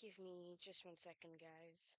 Give me just 1 second, guys.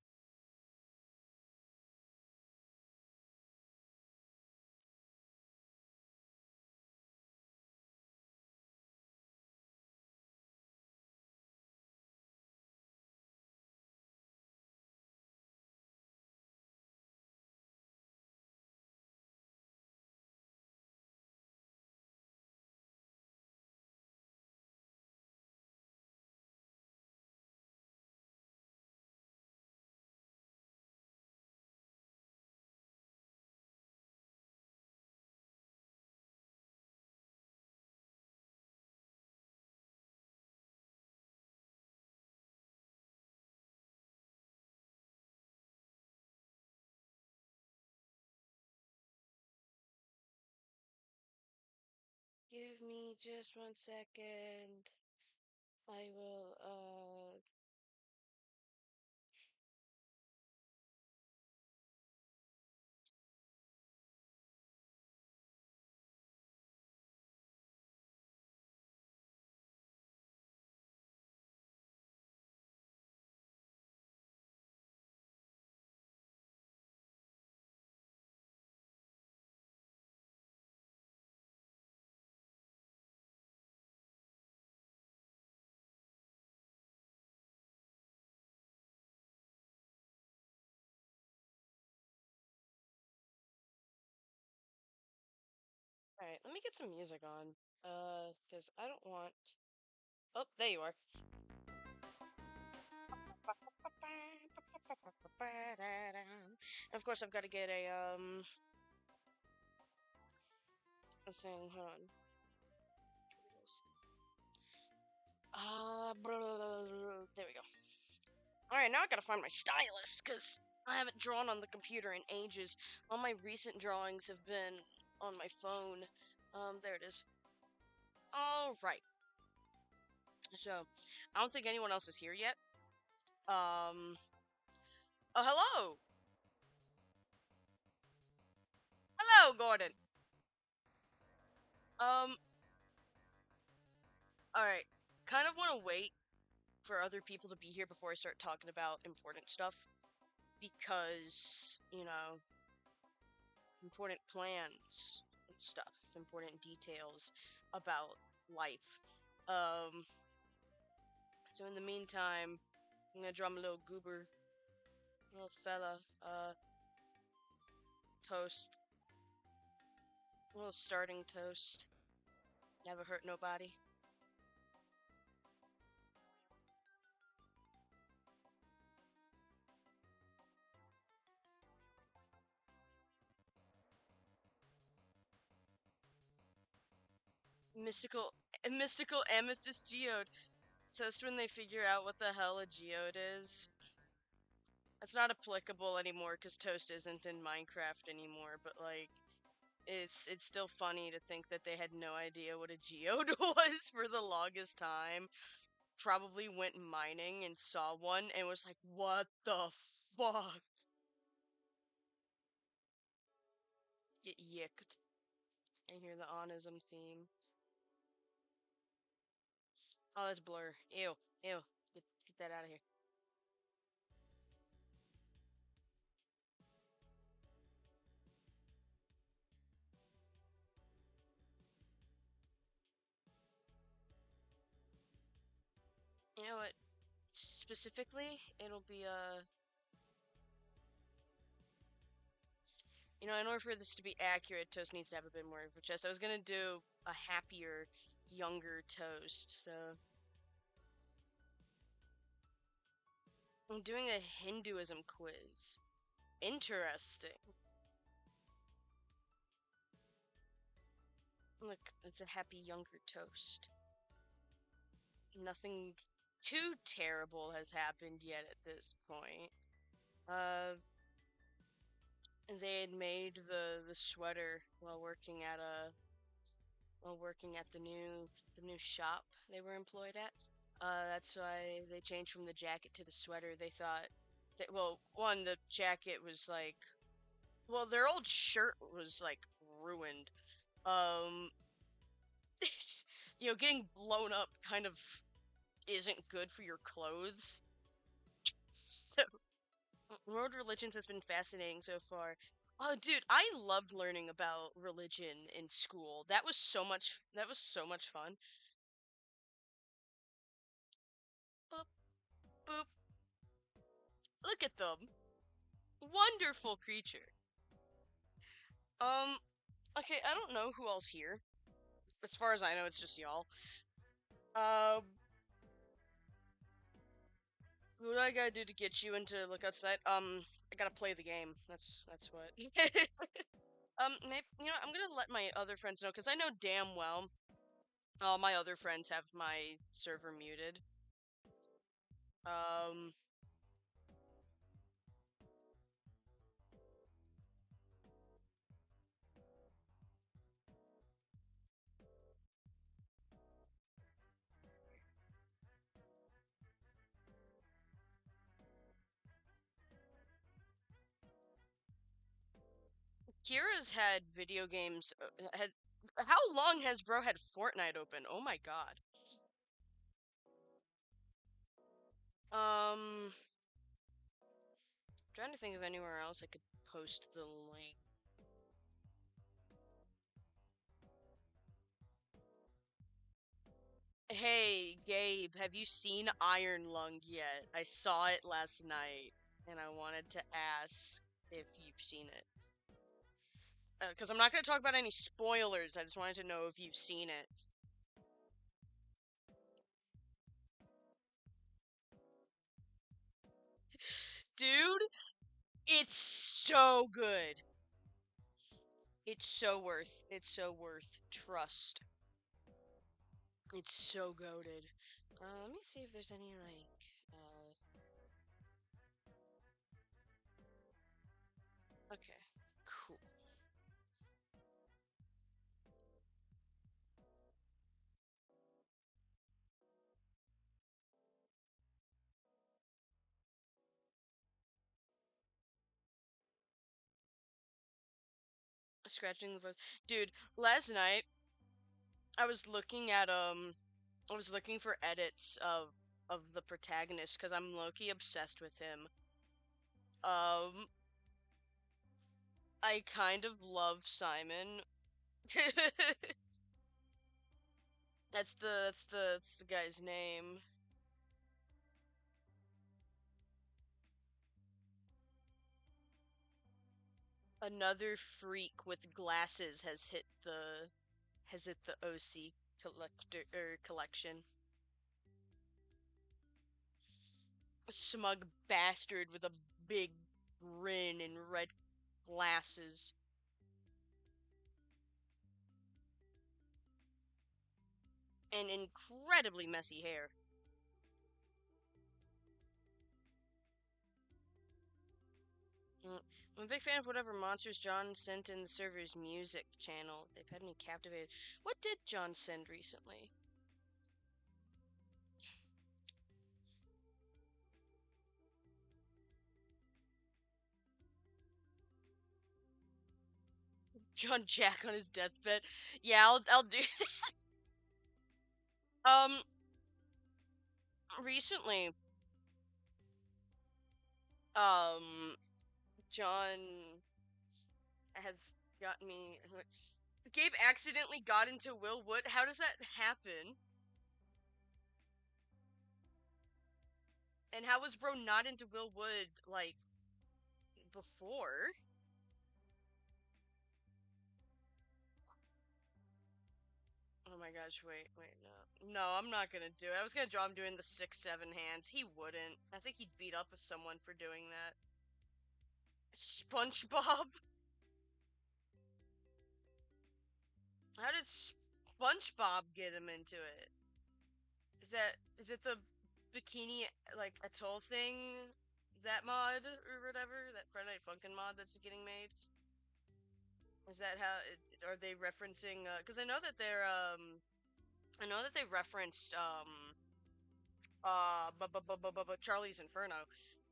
Give me just 1 second. I will, Alright, let me get some music on. Because I don't want. Oh, there you are. Of course, I've got to get a thing. Hold on. There we go. Alright, now I gotta find my stylus, because I haven't drawn on the computer in ages. All my recent drawings have been on my phone. There it is. Alright. So, I don't think anyone else is here yet. Oh, hello! Hello, Gordon! Um, alright. Kind of want to wait for other people to be here before I start talking about important stuff. Because, important plans and stuff, important details about life. Um, so in the meantime, I'm gonna draw my little goober, little fella, toast, a little starting toast. Never hurt nobody. Mystical, mystical amethyst geode. Toast when they figure out what the hell a geode is. It's not applicable anymore because Toast isn't in Minecraft anymore, but like it's still funny to think that they had no idea what a geode was for the longest time. Probably went mining and saw one and was like, "What the fuck?" Get yicked. I hear the onism theme. Oh, that's Blur. Ew, ew. Get that out of here. You know what? Specifically, it'll be in order for this to be accurate, Toast needs to have a bit more of a chest. I was gonna do a happier, younger Toast, so I'm doing a Hinduism quiz. Interesting. Look, it's a happy younger Toast. Nothing too terrible has happened yet at this point. Uh, they had made the sweater while working at the new shop they were employed at. That's why they changed from the jacket to the sweater. They thought that, well, one, the jacket was like, well, their old shirt was like ruined. Um, getting blown up kind of isn't good for your clothes. World religions has been fascinating so far. Oh, dude, I loved learning about religion in school. That was so much. That was so much fun. Boop boop. Look at them, wonderful creature. Um. Okay, I don't know who else here. As far as I know, it's just y'all. Um. What do I gotta do to get you into look outside? I gotta play the game. That's what. Maybe I'm gonna let my other friends know because I know damn well all my other friends have my server muted. Um, Kira's had video games. Had How long has bro had Fortnite open? Oh my god. Um, trying to think of anywhere else I could post the link. Hey, Gabe, have you seen Iron Lung yet? I saw it last night, and I wanted to ask if you've seen it. Because I'm not going to talk about any spoilers. I just wanted to know if you've seen it. Dude, it's so good. It's so worth trust. It's so goaded. Let me see if there's any, okay, cool. Scratching the post. Dude, last night, I was looking at, I was looking for edits of the protagonist, because I'm low-key obsessed with him. Um, I kind of love Simon. That's the guy's name. Another freak with glasses has hit the OC collection. A smug bastard with a big grin and red glasses and incredibly messy hair. Mm. I'm a big fan of whatever monsters John sent in the server's music channel. They've had me captivated. What did John send recently? John Jack on his deathbed. Yeah, I'll do. um, recently, John has gotten me. Gabe accidentally got into Will Wood. How does that happen? And how was bro not into Will Wood like before? Oh my gosh, wait, no. No, I'm not gonna do it. I was gonna draw him doing the 6-7 hands. He wouldn't. I think he'd beat up someone for doing that. SpongeBob? How did SpongeBob get him into it? Is it the bikini like atoll thing? That mod or whatever? That Friday Night Funkin' mod that's getting made? Is that how are they referencing cuz I know that they're I know that they referenced Charlie's Inferno.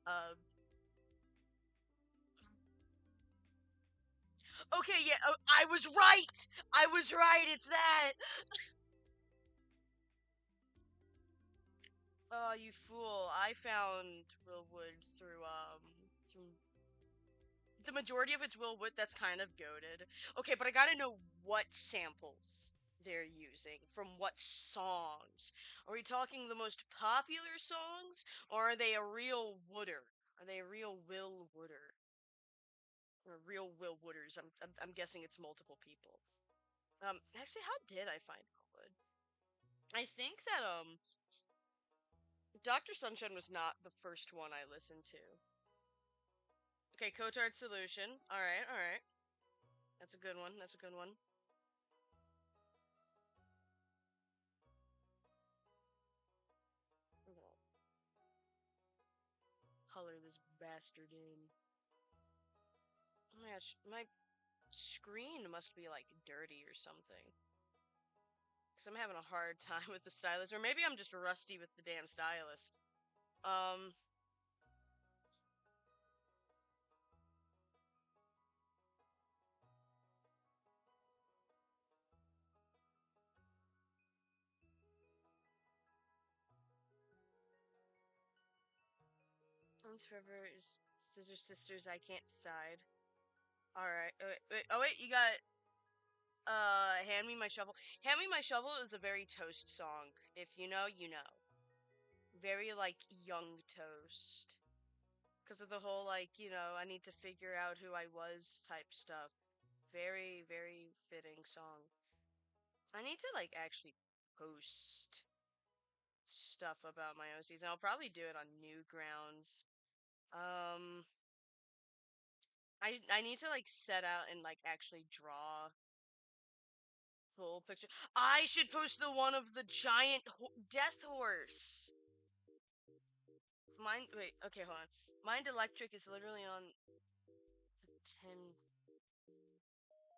Uh Okay, yeah, I was right. I was right. It's that. Oh, you fool! I found Willwood through the majority of it's Willwood. That's kind of goated. Okay, but I gotta know what samples they're using from what songs. Are we talking the most popular songs, or are they a real Wooder? Are they a real Will Wooder? Or real Will Wooders? I'm guessing it's multiple people. Actually, how did I find Willwood? I think that Dr. Sunshine was not the first one I listened to. Okay, Cotard Solution. Alright, alright. That's a good one. That's a good one. I'm gonna color this bastard in. Oh my gosh, my screen must be like dirty or something. Because I'm having a hard time with the stylus. Or maybe I'm just rusty with the damn stylus. Um, Once Forever is Scissor Sisters, I Can't Decide. Alright, oh wait, you got Hand Me My Shovel. Hand Me My Shovel is a very Toast song. If you know, you know. Very, like, young Toast. Because of the whole, like, I need to figure out who I was type stuff. Very, very fitting song. I need to, like, actually post stuff about my OCs, and I'll probably do it on Newgrounds. Um, I need to, like, set out and, like, actually draw full picture. I should post the one of the giant death horse. Wait, okay, hold on. Mind Electric is literally on the 10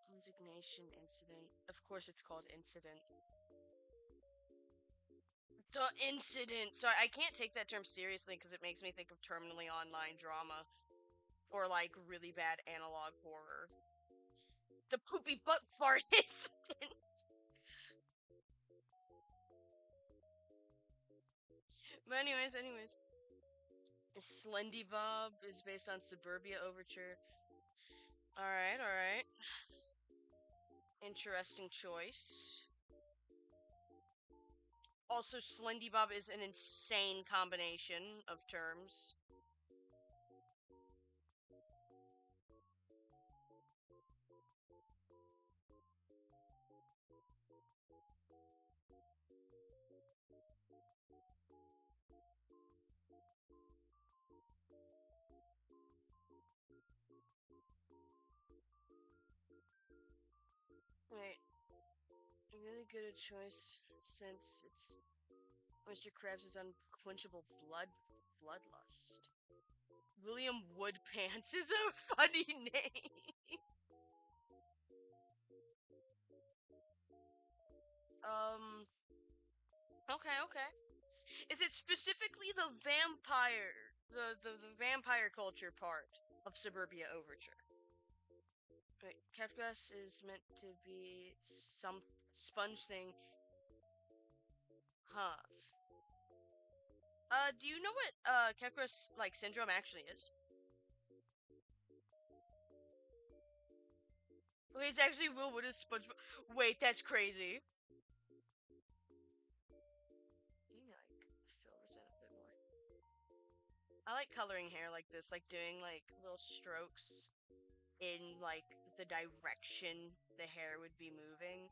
Resignation Incident. Of course it's called Incident. The Incident! Sorry, I can't take that term seriously because it makes me think of terminally online drama. Or, like, really bad analog horror. The poopy butt fart incident! But anyways. Slendy Bob is based on Suburbia Overture. Alright. Interesting choice. Also, Slendy Bob is an insane combination of terms. Wait. Really good a choice since it's Mr. Krabs' unquenchable bloodlust. William Woodpants is a funny name. Okay. Is it specifically the vampire, the vampire culture part of Suburbia Overture? Wait, Kefgrass is meant to be some sponge thing. Huh. Do you know what, Kefgrass, like, syndrome actually is? Wait, it's actually Will Wood is SpongeBob. Wait, that's crazy. Can you, like, fill this in a bit more? I like coloring hair like this, like doing, like, little strokes in, like, the direction the hair would be moving.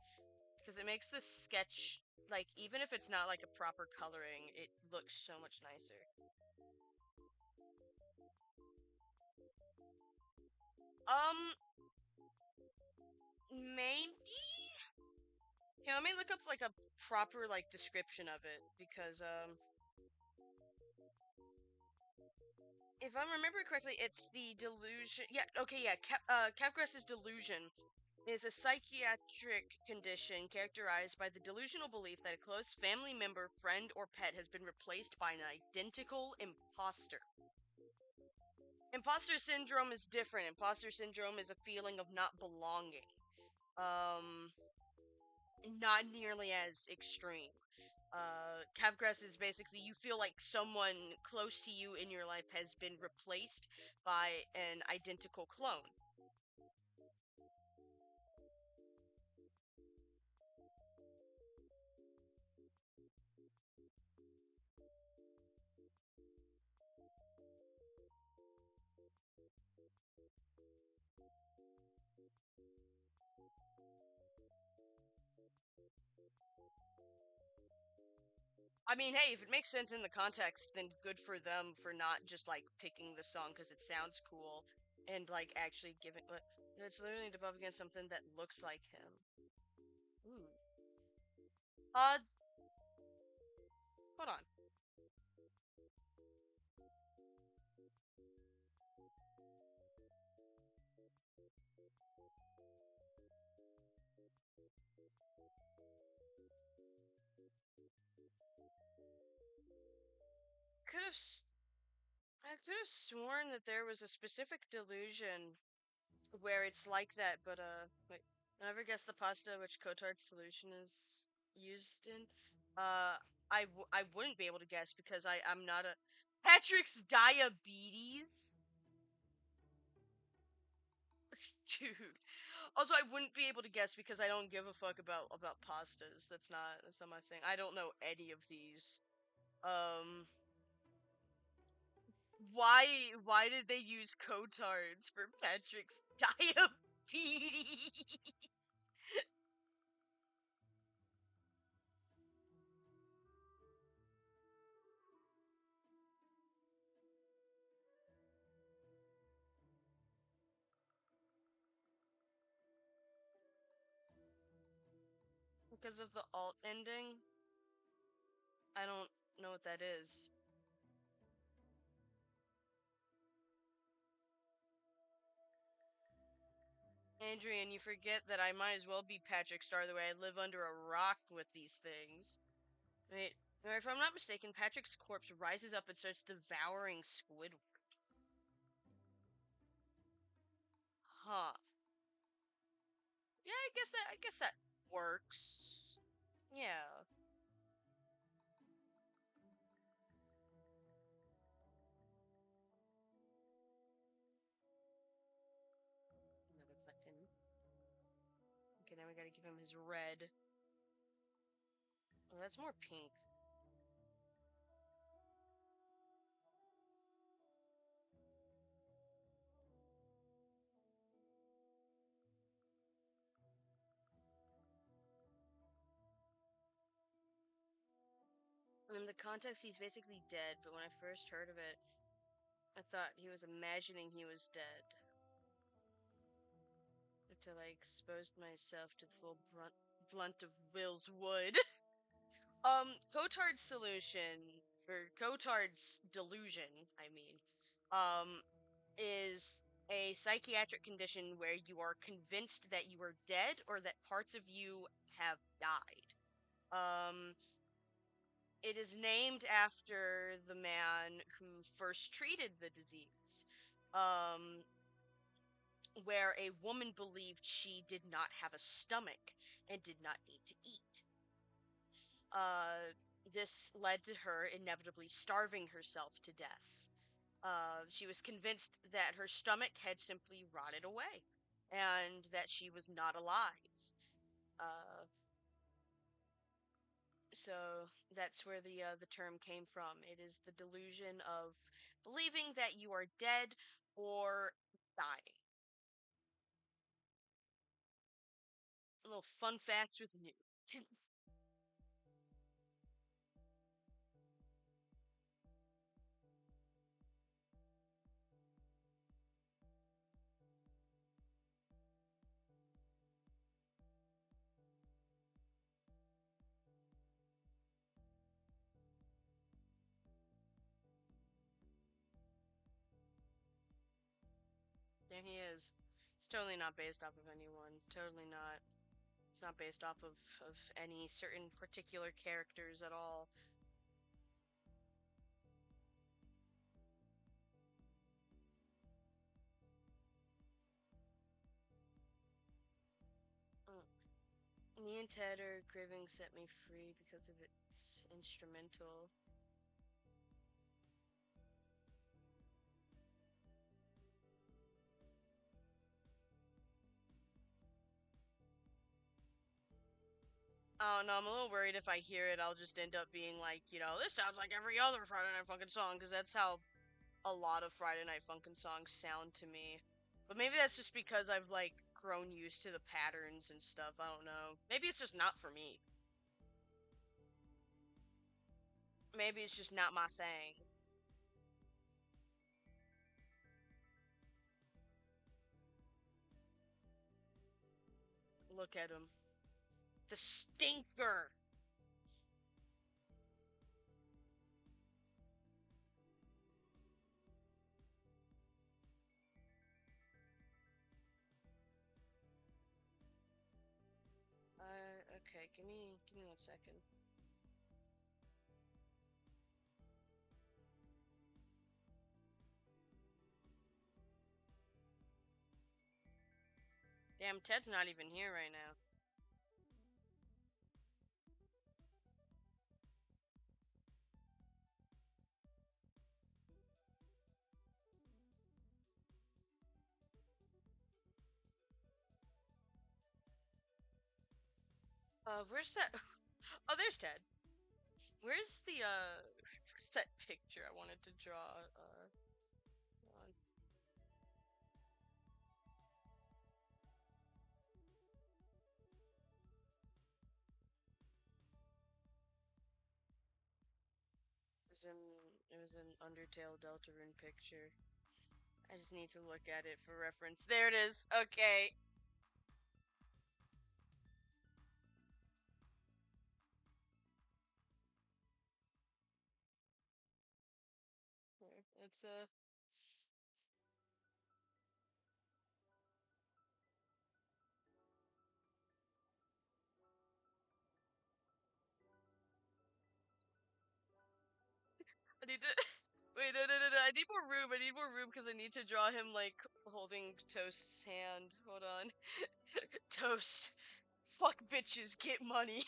Because it makes the sketch, like, even if it's not, like, a proper coloring, it looks so much nicer. Maybe? Here, let me look up, like, a proper, like, description of it, because, if I remember correctly, it's the delusion. Yeah, okay, yeah. Capgras' delusion is a psychiatric condition characterized by the delusional belief that a close family member, friend, or pet has been replaced by an identical imposter. Imposter syndrome is different. Imposter syndrome is a feeling of not belonging. Not nearly as extreme. Capgras is basically you feel like someone close to you in your life has been replaced by an identical clone. I mean, hey, if it makes sense in the context, then good for them for not just like picking the song because it sounds cool and like actually giving. It's literally to buff against something that looks like him. Ooh. Hold on. Could have. I could have sworn that there was a specific delusion where it's like that, but wait. I never guessed the pasta which Cotard's solution is used in. I wouldn't be able to guess because I'm not a Patrick's diabetes, dude. Also, I wouldn't be able to guess because I don't give a fuck about pastas. That's not my thing. I don't know any of these. Um, why did they use Cotards for Patrick's diabetes? Because of the alt ending? I don't know what that is. Adrian, you forget that I might as well be Patrick Star the way I live under a rock with these things. Wait, if I'm not mistaken, Patrick's corpse rises up and starts devouring Squidward. Huh. Yeah, I guess that works. Yeah. Another button. Okay, now we gotta give him his red. Oh, that's more pink. In the context, he's basically dead, but when I first heard of it, I thought he was imagining he was dead. Until I exposed myself to the full blunt of Will's wood. Cotard's solution, or Cotard's delusion, I mean, is a psychiatric condition where you are convinced that you are dead or that parts of you have died. It is named after the man who first treated the disease, where a woman believed she did not have a stomach and did not need to eat. This led to her inevitably starving herself to death. She was convinced that her stomach had simply rotted away and that she was not alive. Uh, so that's where the term came from. It is the delusion of believing that you are dead or dying. A little fun facts with Newt. There he is. It's totally not based off of anyone. Totally not. It's not based off of any certain particular characters at all. Me and Ted are craving Set Me Free because of its instrumental. mental. Oh no, I'm a little worried if I hear it, I'll just end up being like, this sounds like every other Friday Night Funkin' song, because that's how a lot of Friday Night Funkin' songs sound to me. But maybe that's just because I've, like, grown used to the patterns and stuff, I don't know. Maybe it's just not for me. Maybe it's just not my thing. Look at him. The stinker! Okay, give me 1 second. Damn, Ted's not even here right now. Where's that? Oh, there's Ted. Where's where's that picture I wanted to draw, on? It was an Undertale Deltarune picture. I just need to look at it for reference. There it is. Okay. It's I need to wait, no. I need more room. I need more room because I need to draw him like holding Toast's hand. Hold on. Toast. Fuck bitches, get money.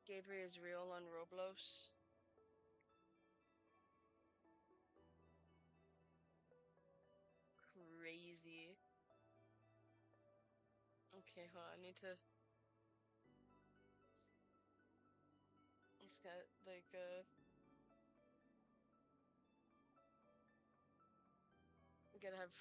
Gabriel is real on Roblox. Crazy. Okay, hold on. I need to. It's got like I gotta have.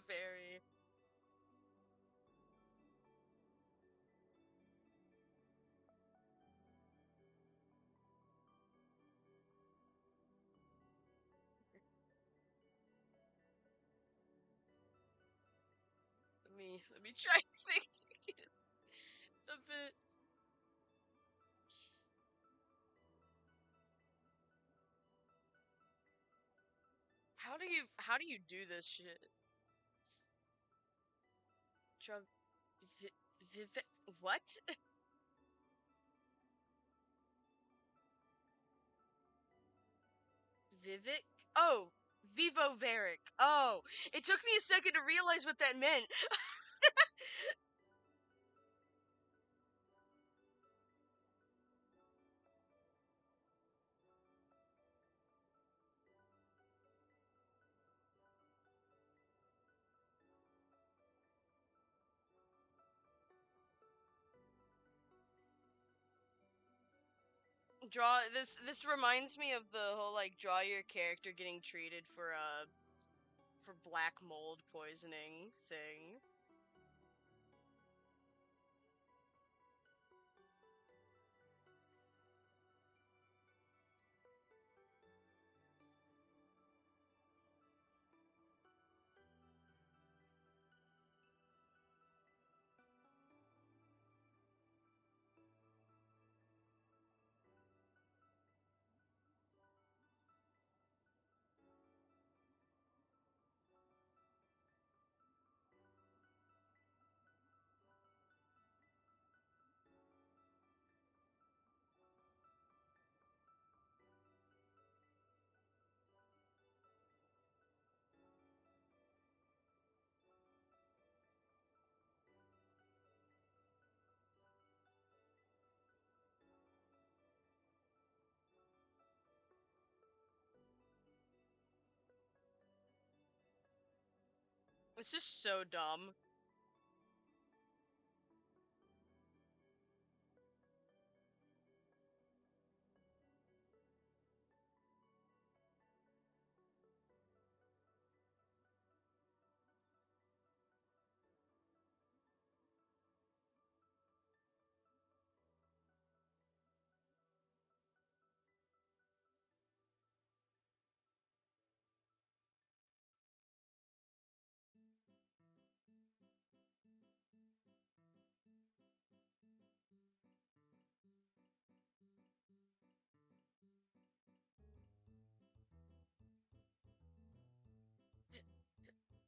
Very. Let me try fixing it a bit. How do you do this shit? Drug what? Vivek? Oh, Vivo Varick. Oh, it took me a second to realize what that meant. This reminds me of the whole like draw your character getting treated for black mold poisoning thing. This is so dumb.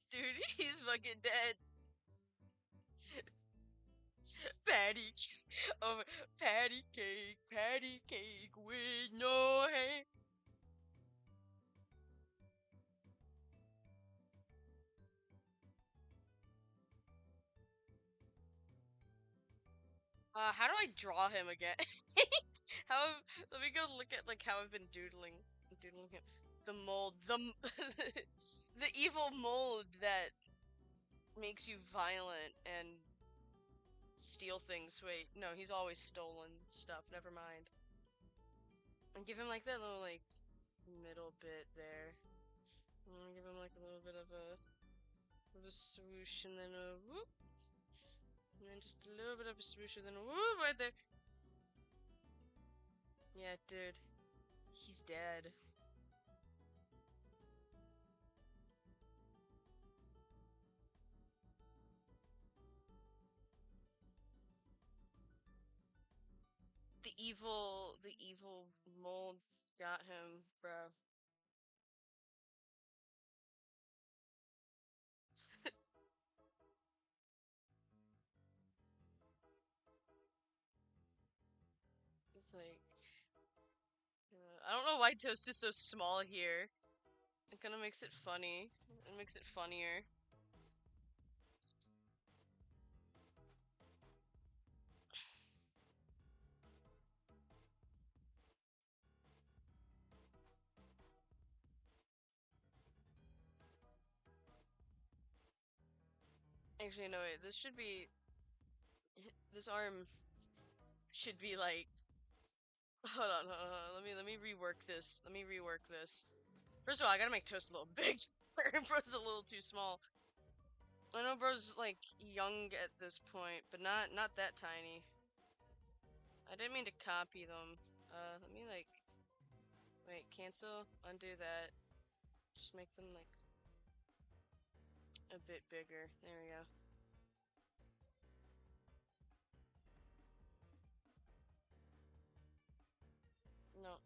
Dude, he's fucking dead. Patty, oh, patty cake with no hands. How do I draw him again? how? Let me go look at like how I've been doodling him. The mold, the evil mold that makes you violent and steal things. Wait, no, he's always stolen stuff. Never mind. And give him like that little like middle bit there. And give him like a little bit of a swoosh and then a whoop. And then just a little bit of a swoosh and then a whoop right there. Yeah, dude. He's dead. The evil mold got him, bro. It's like, I don't know why Toast is so small here. It kind of makes it funny. It makes it funnier. Actually, no, wait. This should be. This arm should be like. Hold on. Let me rework this. Let me rework this. First of all, I gotta make Toast a little big. Bro's a little too small. I know Bro's like young at this point, but not that tiny. I didn't mean to copy them. Let me like wait, cancel, undo that. Just make them like a bit bigger. There we go. No.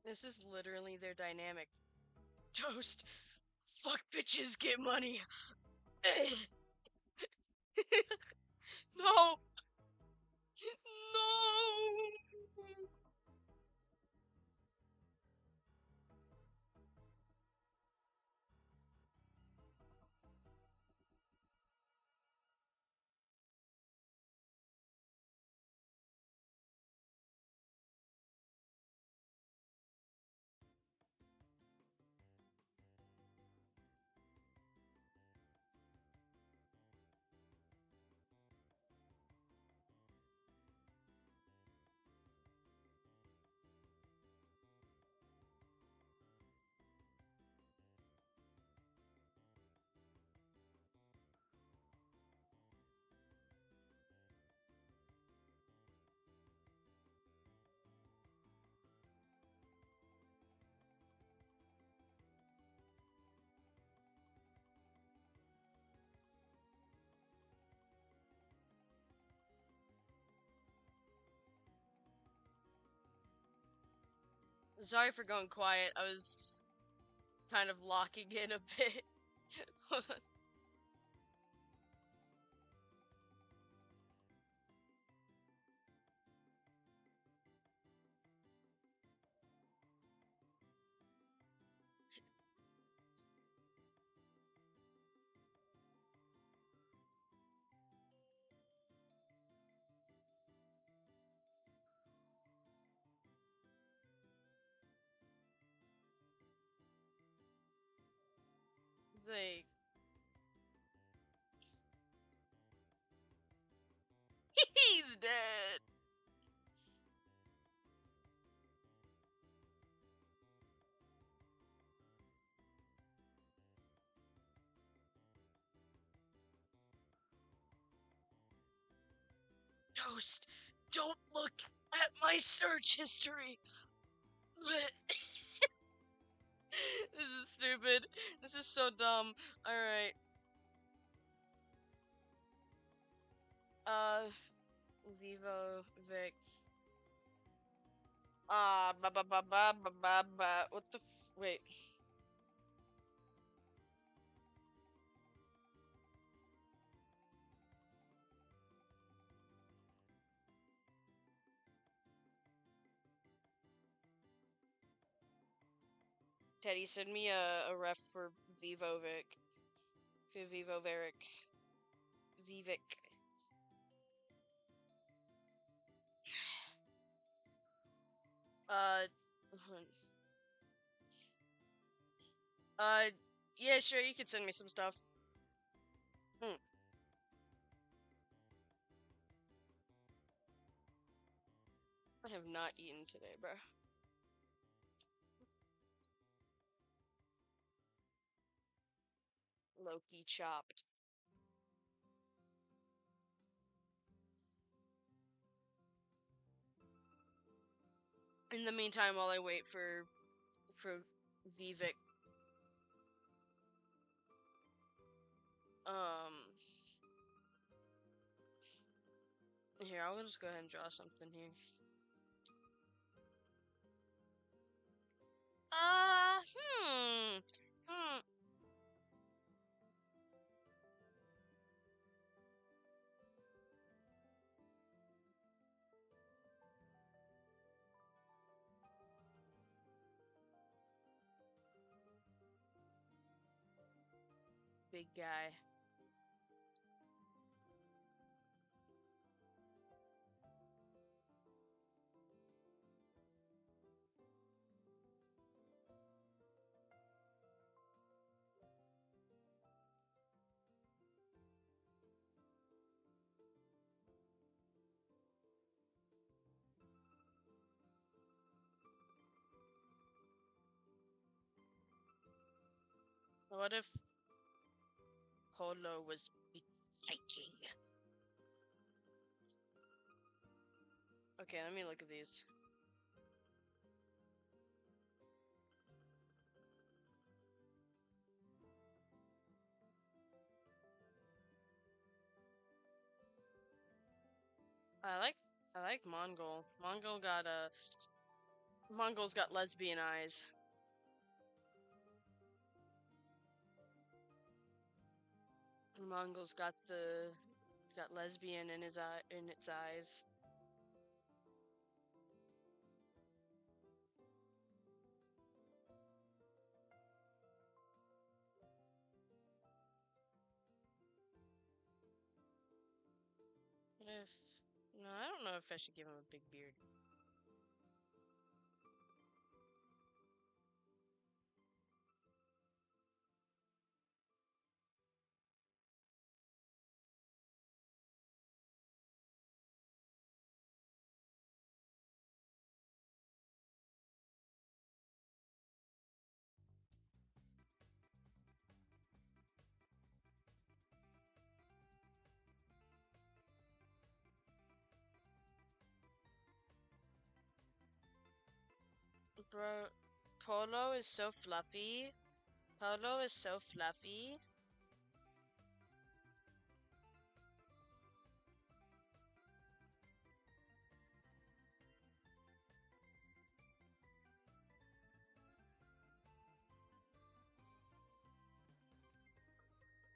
This is literally their dynamic. Toast. Fuck bitches, get money. No. No. Sorry for going quiet. I was kind of locking in a bit. Hold on. It's like he's dead. Toast, don't look at my search history. This is stupid. This is so dumb. Alright. Uh, Vivo Vic. Ba ba ba ba ba ba ba. What the wait. Teddy, send me a ref for Vivovic. For Vivoveric. Vivic. Uh, uh, yeah, sure, you can send me some stuff. Mm. I have not eaten today, bro. Loki chopped. In the meantime, while I wait for Vivek, um, here I'll just go ahead and draw something here. Hmm. Big guy. What if Polo was Viking? Okay, let me look at these. I like Mongol. Mongol's got lesbian eyes. Mongol's got lesbian in its eyes. What if no, I don't know if I should give him a big beard. Bro, Polo is so fluffy. Polo is so fluffy.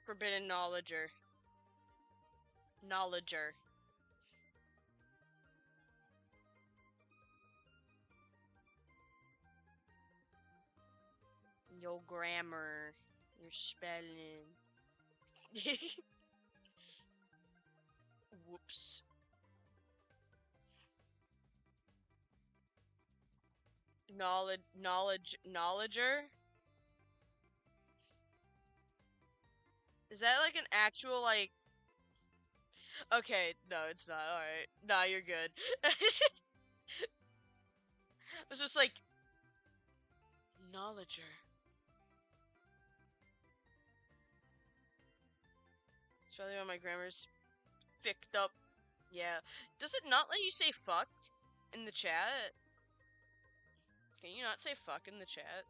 Forbidden knowledger. Knowledger. Your grammar. Your spelling. Whoops. Knowledger? Is that like an actual, like... Okay, no, it's not. Alright. Nah, you're good. I was just like... Knowledger. It's probably when my grammar's picked up. Yeah. Does it not let you say fuck in the chat? Can you not say fuck in the chat?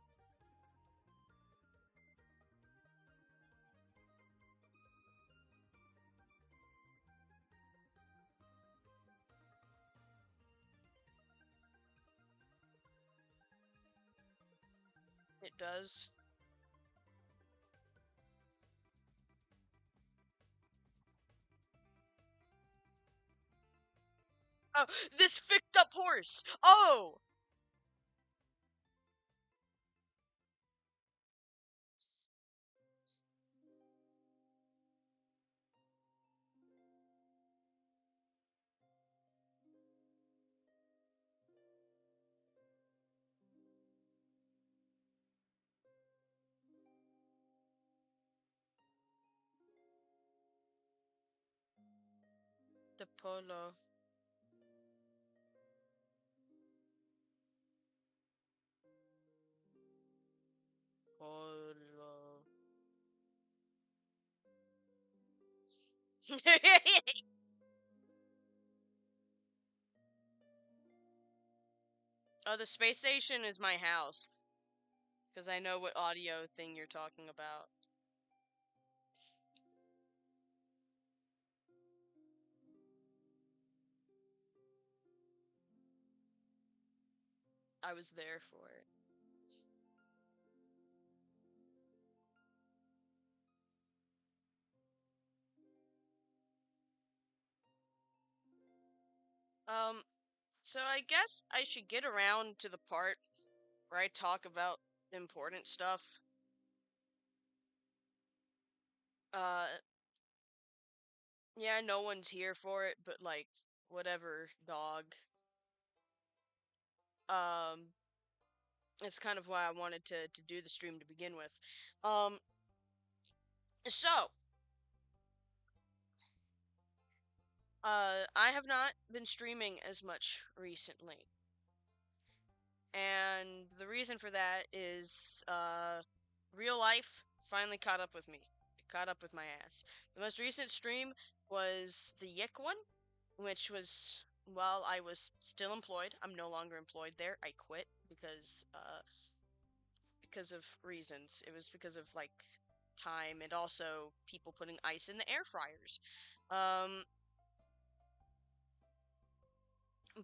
It does. Oh, this picked up horse! Oh! The polo. Polo. Oh, the space station is my house. Because I know what audio thing you're talking about. I was there for it. So I guess I should get around to the part where I talk about important stuff. Uh, yeah, no one's here for it, but like, whatever, dog. Um, it's kind of why I wanted to do the stream to begin with. Um, so, I have not been streaming as much recently. And the reason for that is, real life finally caught up with me. It caught up with my ass. The most recent stream was the Yick one, which was while I was still employed. I'm no longer employed there. I quit because of reasons. It was because of like time and also people putting ice in the air fryers. Um,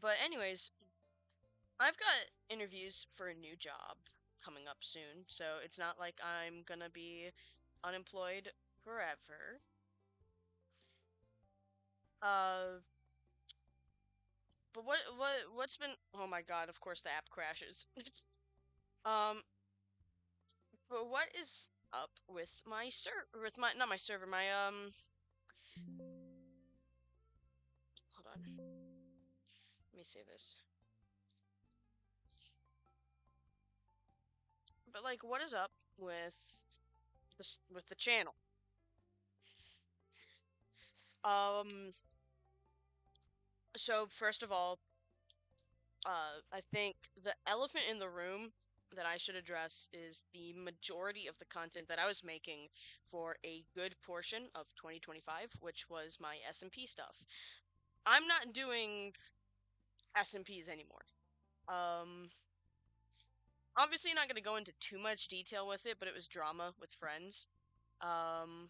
but anyways, I've got interviews for a new job coming up soon, so it's not like I'm gonna be unemployed forever. Uh, but what's been? Oh my god! Of course the app crashes. um, but what is up with my with my not my server, my hold on. Let me say this. But like, what is up with this with the channel? Um, so first of all, I think the elephant in the room that I should address is the majority of the content that I was making for a good portion of 2025, which was my SMP stuff. I'm not doing SMPs anymore. Obviously not going to go into too much detail with it, but it was drama with friends. Um,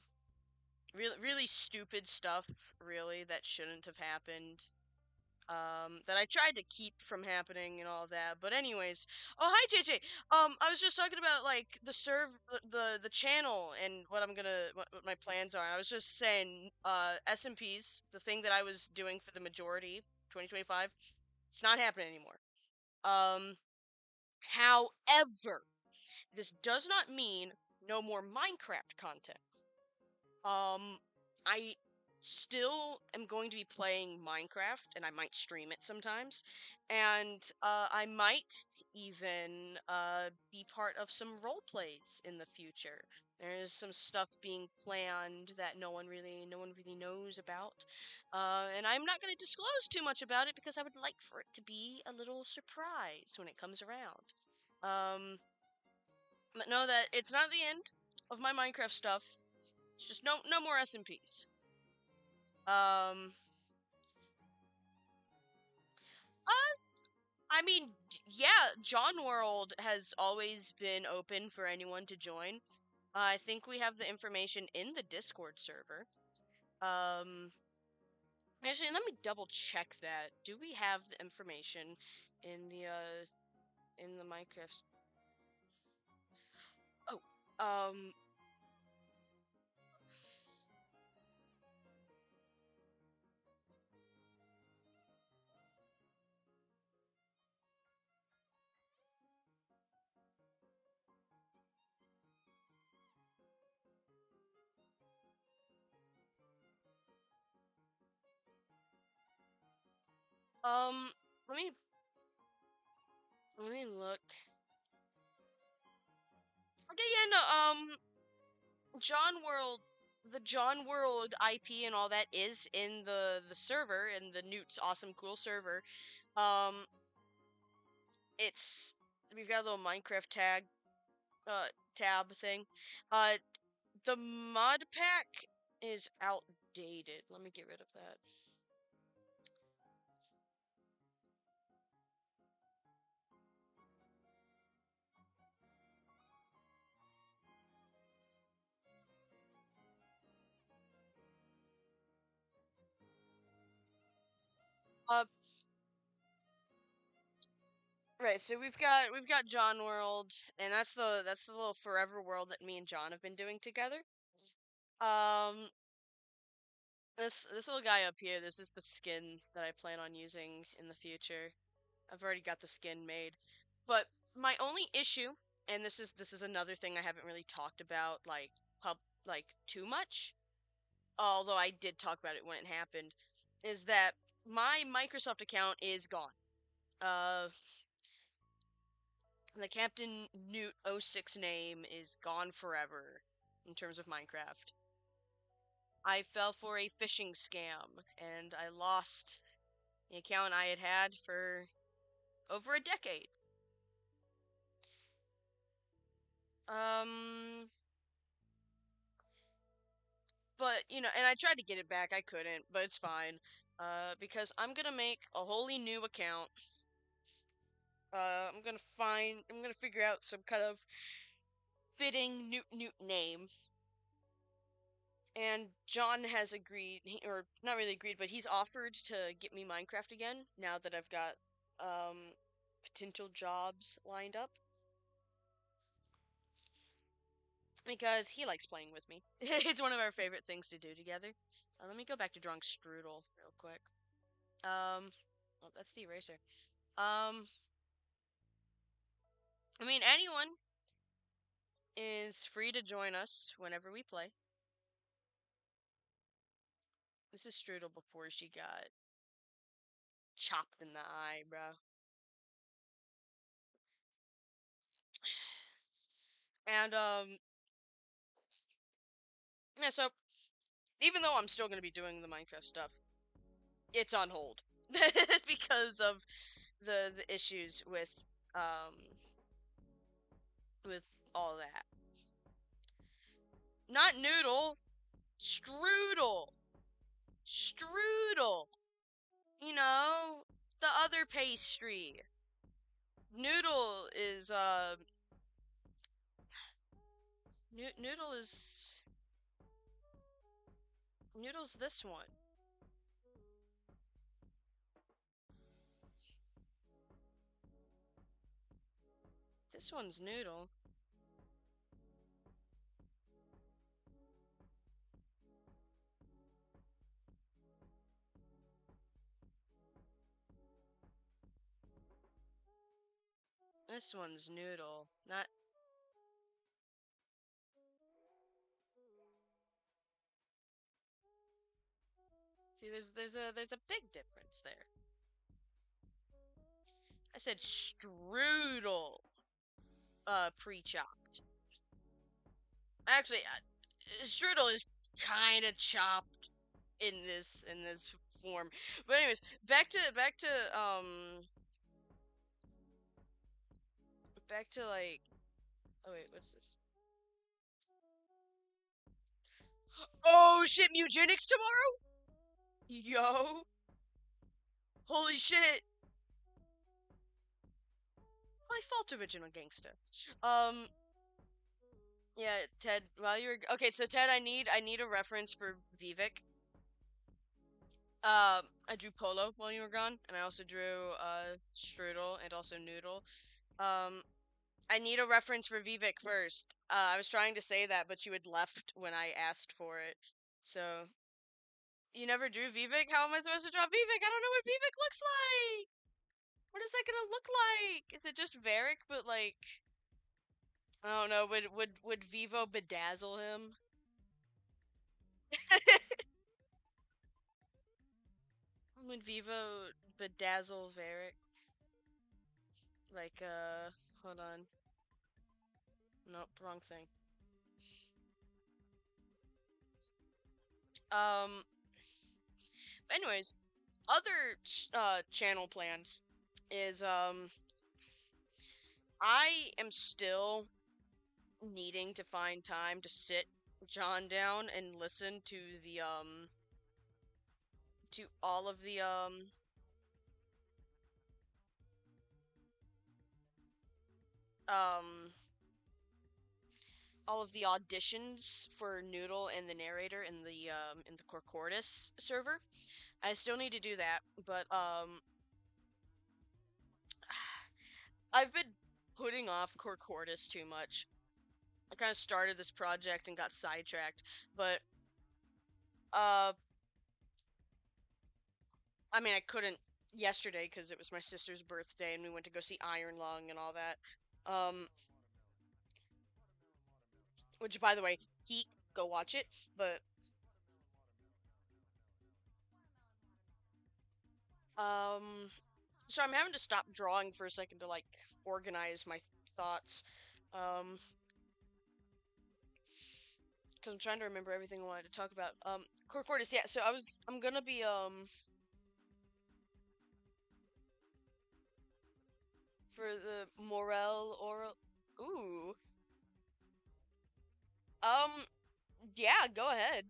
really, really stupid stuff, really, that shouldn't have happened. that I tried to keep from happening and all that. But anyways, oh hi JJ. I was just talking about like the channel and what my plans are. I was just saying SMPs, the thing that I was doing for the majority 2025, it's not happening anymore. However, this does not mean no more Minecraft content. I still am going to be playing Minecraft, and I might stream it sometimes, and I might even be part of some role plays in the future. There's some stuff being planned that no one really knows about, and I'm not going to disclose too much about it because I would like for it to be a little surprise when it comes around. But know that it's not the end of my Minecraft stuff. It's just no more SMPs. Um, uh, I mean, yeah, John World has always been open for anyone to join. I think we have the information in the Discord server. Um, actually, let me double check that. Do we have the information in the Minecraft? Oh, um, let me let me look. Okay, yeah, no, John World, the John World IP and all that is in the server in the Newt's awesome cool server. Um, it's we've got a little Minecraft uh tab thing. Uh, the mod pack is outdated. Let me get rid of that. Uh, right. So we've got John World, and that's the little forever world that me and John have been doing together. Um, this little guy up here, this is the skin that I plan on using in the future. I've already got the skin made. But my only issue, and this is another thing I haven't really talked about pub like too much, although I did talk about it when it happened, is that my Microsoft account is gone. Uh the Captain Newt '06 name is gone forever in terms of Minecraft. I fell for a phishing scam and I lost the account I had had for over a decade. Um But, and I tried to get it back. I couldn't, but it's fine. Because I'm gonna make a wholly new account. I'm gonna figure out some kind of fitting Newt name. And John has agreed, or not really agreed, but he's offered to get me Minecraft again now that I've got, potential jobs lined up. Because he likes playing with me. It's one of our favorite things to do together. Let me go back to drawing Strudel real quick. Oh, that's the eraser. Um, I mean, anyone is free to join us whenever we play. This is Strudel before she got chopped in the eye, bro. And yeah. So even though I'm still gonna be doing the Minecraft stuff, it's on hold because of the issues um with all that. Not noodle, strudel, strudel. You know, the other pastry. Noodle is noodle is noodle's this one. This one's noodle. This one's noodle. Not. See, there's a big difference there. I said strudel. Pre-chopped. Actually, strudel is kind of chopped in this form. But anyways, back to like. Oh wait, what's this? Oh shit, Mugenics tomorrow? Yo, holy shit! My fault, original gangsta. Um, yeah, Ted. While you're okay, so Ted, I need a reference for Vivek. I drew Polo while you were gone, and I also drew Strudel and also Noodle. Um, I need a reference for Vivek first. I was trying to say that, but you had left when I asked for it. So you never drew Vivek? How am I supposed to draw Vivek? I don't know what Vivek looks like. What is that gonna look like? Is it just Varric, but like I don't know? Would Vivo bedazzle him? Would Vivo bedazzle Varric? Like hold on. Nope, wrong thing. Um. Anyways, other channel plans is I am still needing to find time to sit John down and listen to um all of the auditions for Noodle and the narrator in the Corcordis server. I still need to do that, but I've been putting off Corcordis too much. I kind of started this project and got sidetracked, but uh I mean, I couldn't yesterday because it was my sister's birthday and we went to go see Iron Lung and all that. Um, which, by the way, Heat, go watch it. But um, so I'm having to stop drawing for a second to like organize my thoughts. Um, because I'm trying to remember everything I wanted to talk about. Corcordis, yeah. So I'm gonna be for the Morel oral. Ooh. Um, yeah. Go ahead.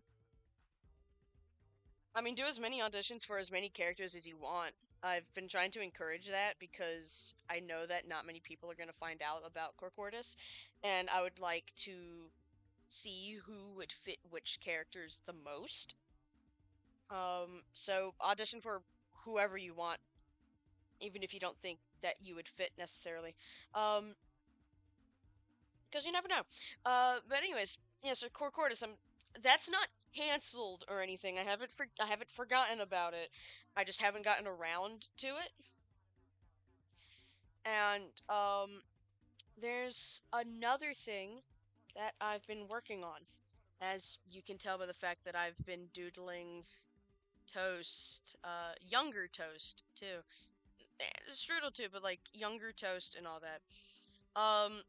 I mean, do as many auditions for as many characters as you want. I've been trying to encourage that because I know that not many people are going to find out about Corcordis, and I would like to see who would fit which characters the most. So audition for whoever you want, even if you don't think that you would fit necessarily. Um, because you never know. But anyways, yeah. So Corcordis, that's not canceled or anything. I haven't forgotten about it. I just haven't gotten around to it. And there's another thing that I've been working on. As you can tell by the fact that I've been doodling Toast, younger Toast too, Strudel too, but like younger Toast and all that. Um,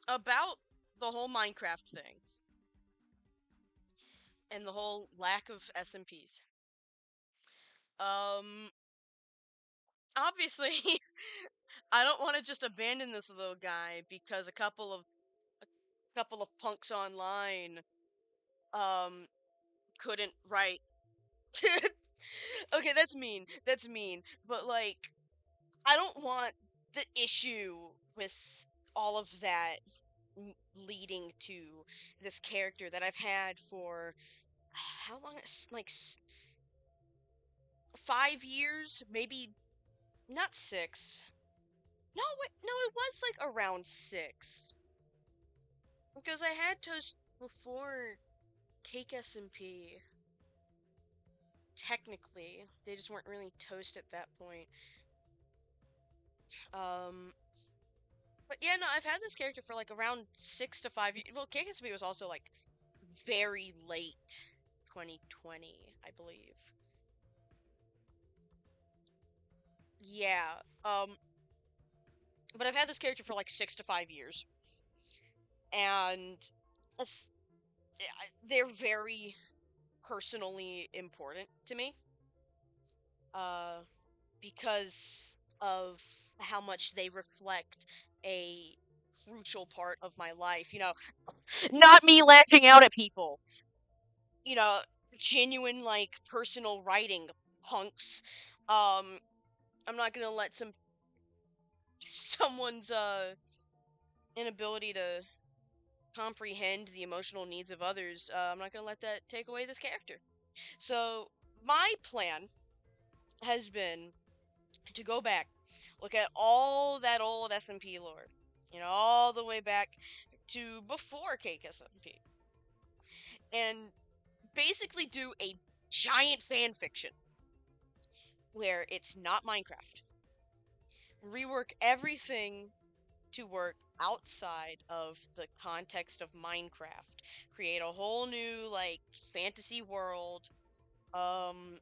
about the whole Minecraft thing and the whole lack of SMPs. Um, obviously, I don't want to just abandon this little guy because a couple of punks online couldn't write. Okay, that's mean. That's mean. But like I don't want the issue with all of that leading to this character that I've had for how long? Like 5 years, maybe not 6. No, wait, no, it was like around 6. Because I had Toast before Cake SMP. Technically, they just weren't really Toast at that point. Um, but yeah, no, I've had this character for like around 6 to 5 years. Well, Cake SMP was also like very late 2020, I believe. Yeah. But I've had this character for like 6 to 5 years, and it's they're very personally important to me. Uh, because of how much they reflect a crucial part of my life. Not me lashing out at people. You know, genuine like personal writing, punks. Um, I'm not gonna let someone's inability to comprehend the emotional needs of others. I'm not gonna let that take away this character. So my plan has been to go back, look at all that old SMP lore, all the way back to before Cake SMP, and basically do a giant fan fiction where it's not Minecraft. Rework everything to work outside of the context of Minecraft. Create a whole new like fantasy world, um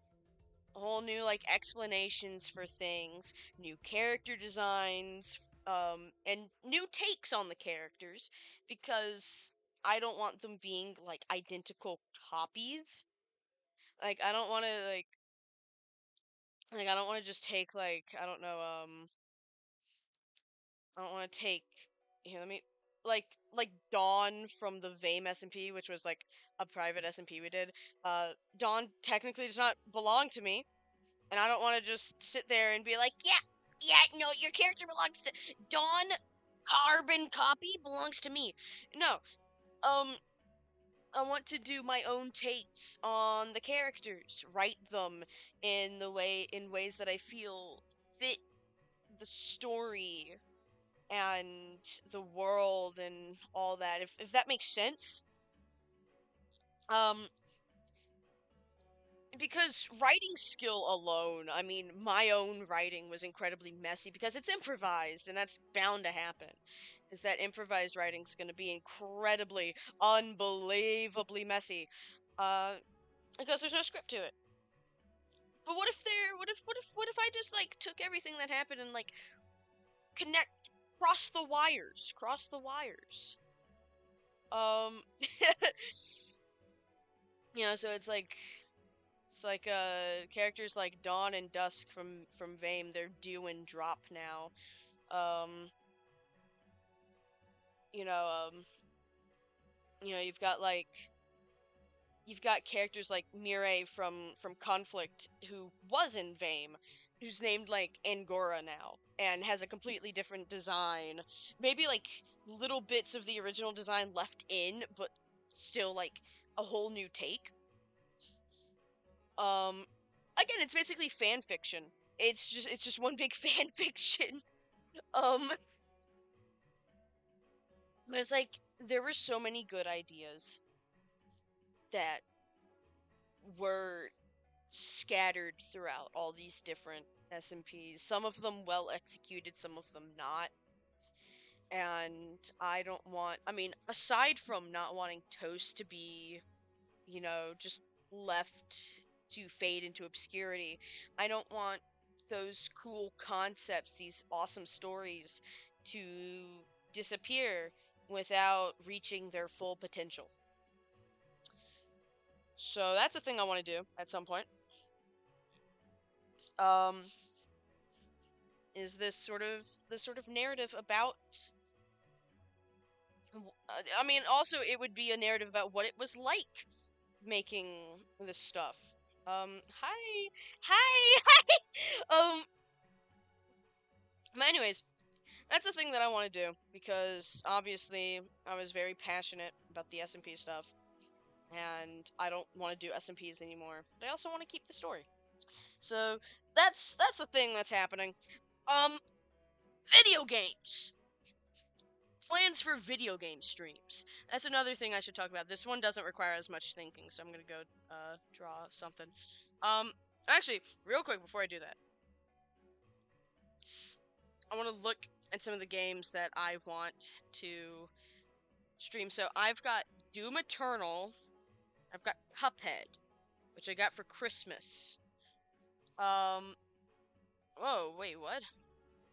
whole new like explanations for things, new character designs, and new takes on the characters because I don't want them being like identical copies. Like I don't want to like I don't want to just take like I don't want to take here let me like Dawn from the Vame SMP, which was like a private SMP we did. Dawn technically does not belong to me. And I don't want to just sit there and be like, yeah, no, your character belongs to Dawn. Carbon copy belongs to me. No, um, I want to do my own takes on the characters, write them in ways that I feel fit the story and the world and all that. If that makes sense. Um, because writing skill alone, I mean, my own writing was incredibly messy because it's improvised, and that's bound to happen. Is that improvised writing's going to be incredibly, unbelievably messy, uh, because there's no script to it. But what if I just like took everything that happened and like connect, cross the wires. Um, so it's like characters like Dawn and Dusk from Vame, they're due and drop now. Um, you know, um, you've got characters like Mireille from Conflict who was in Vame, who's named like Angora now and has a completely different design. Maybe like little bits of the original design left in, but still like a whole new take. Um, Again, it's basically fan fiction. It's just one big fan fiction. Um, but it's like there were so many good ideas that were scattered throughout all these different SMPs. Some of them well executed, some of them not. And I mean, aside from not wanting Toast to be, just left to fade into obscurity, I don't want those cool concepts, these awesome stories, to disappear without reaching their full potential. So that's a thing I want to do at some point. Um, is this sort of narrative about I mean, also it would be a narrative about what it was like making this stuff. Hi. Hi. Hi. But anyways, that's the thing that I want to do because obviously I was very passionate about the SMP stuff and I don't want to do SMPs anymore. But I also want to keep the story. So, that's the thing that's happening. Um Video video games. Plans for video game streams. That's another thing I should talk about. This one doesn't require as much thinking, so I'm gonna go draw something. Actually, real quick before I do that, I want to look at some of the games that I want to stream. So I've got Doom Eternal. I've got Cuphead, which I got for Christmas. Whoa, wait, what?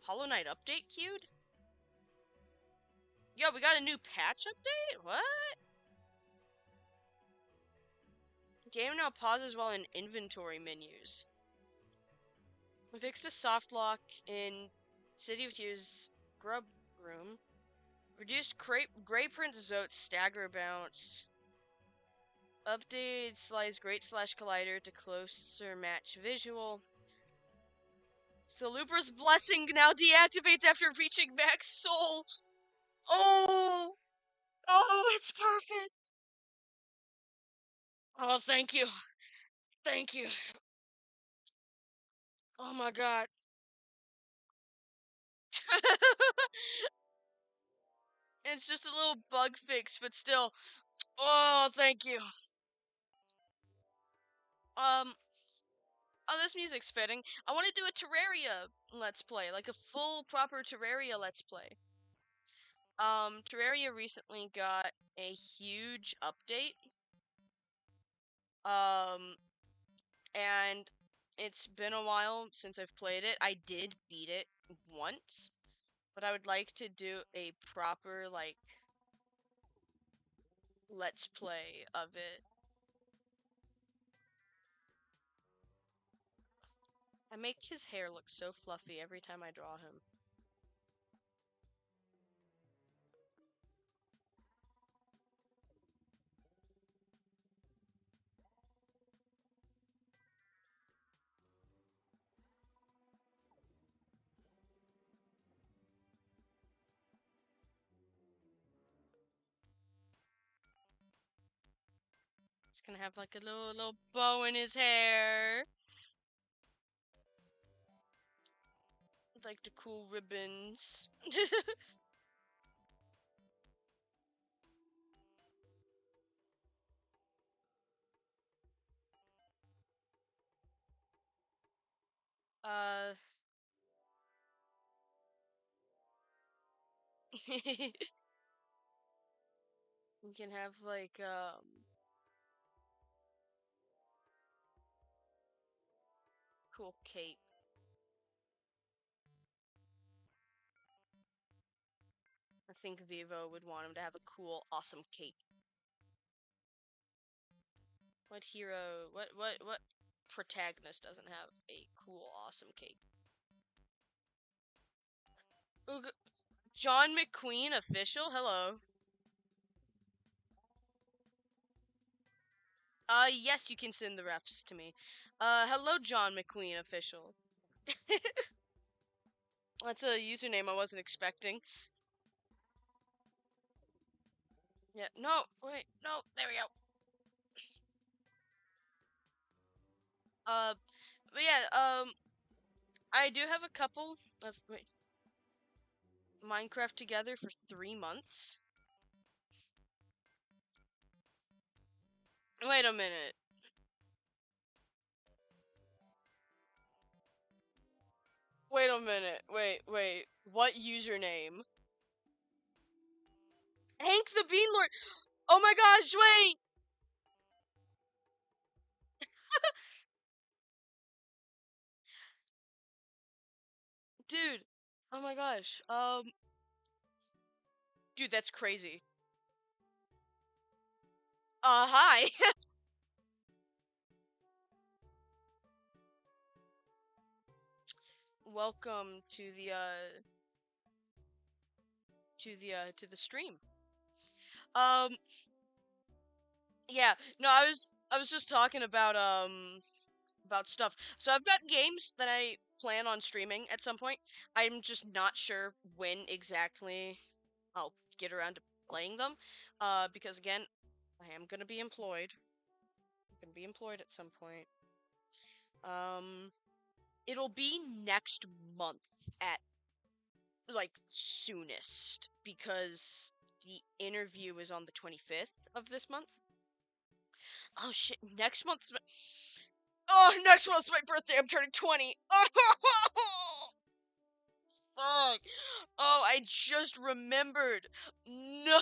Hollow Knight update queued? Yo, we got a new patch update? What? Game now pauses while in inventory menus. We fixed a soft lock in City of Tears Grub Room. Reduced Greyprint Zote stagger bounce. Updated slice Great Slash Collider to closer match visual. Salubra's Blessing now deactivates after reaching max soul. Oh! Oh, it's perfect! Oh, thank you. Thank you. Oh my god. It's just a little bug fix, but still. Oh, thank you. Oh, this music's fitting. I want to do a Terraria Let's Play, like a full, proper Terraria Let's Play. Terraria recently got a huge update. And it's been a while since I've played it. I did beat it once, but I would like to do a proper, like, Let's Play of it. I make his hair look so fluffy every time I draw him. He's gonna have like a little bow in his hair. With, like the cool ribbons. uh we can have like cool cape. I think Vivo would want him to have a cool, awesome cape. What hero? What protagonist doesn't have a cool, awesome cape? Ooh, John McQueen official. Hello. Yes, you can send the refs to me. Hello, John McQueen official. That's a username I wasn't expecting. Yeah. No. Wait. No. There we go. But yeah. I do have a couple of Minecraft together for 3 months. Wait a minute. Wait a minute. Wait. What username? Hank the Beanlord. Oh my gosh, wait. Dude. Oh my gosh. Dude, that's crazy. Hi. Welcome to the stream. Um yeah, no, I was just talking about stuff. So I've got games that I plan on streaming at some point. I'm just not sure when exactly I'll get around to playing them. Because again, I am gonna be employed. I'm gonna be employed at some point. It'll be next month at like soonest because the interview is on the 25th of this month. Oh shit, next month's next month's my birthday. I'm turning 20. Oh, fuck. Oh, I just remembered. No.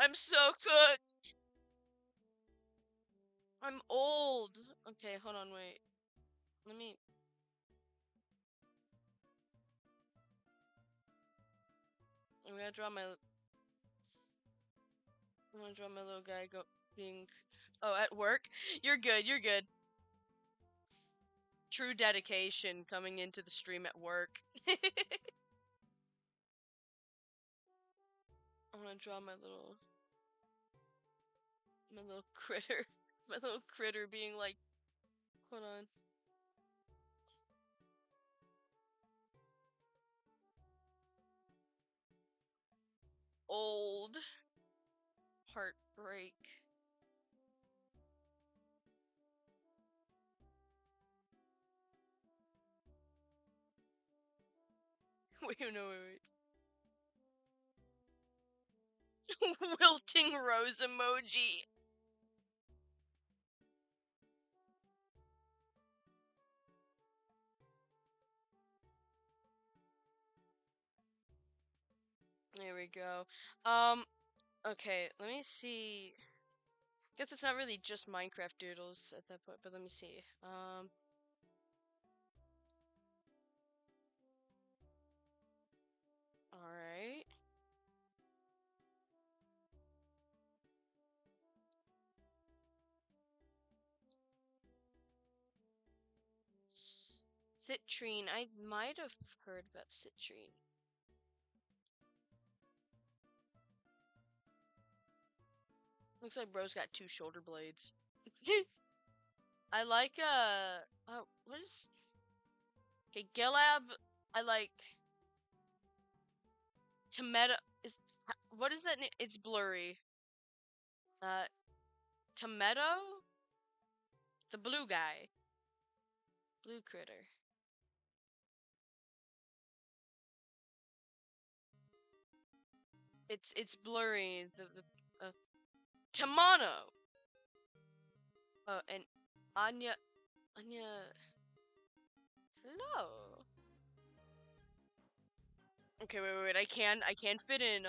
I'm so cooked. I'm old. Okay, hold on, wait. Let me. I'm gonna draw my. I'm gonna draw my little guy being. Oh, at work? You're good. You're good. True dedication coming into the stream at work. I'm gonna draw my little critter. My little critter being like, hold on. Old. Heartbreak. Wait, no, wait. Wilting rose emoji. There we go. Okay, let me see. Guess it's not really just Minecraft doodles at that point, but let me see. Alright. Citrine. I might have heard about citrine. Looks like bro's got 2 shoulder blades. I like, what is... Okay, Gilab, I like... Tomato... What is that name? It's blurry. Tomato? The blue guy. Blue critter. It's blurry. Tamano! And Anya... Hello. Okay, wait. I can fit in,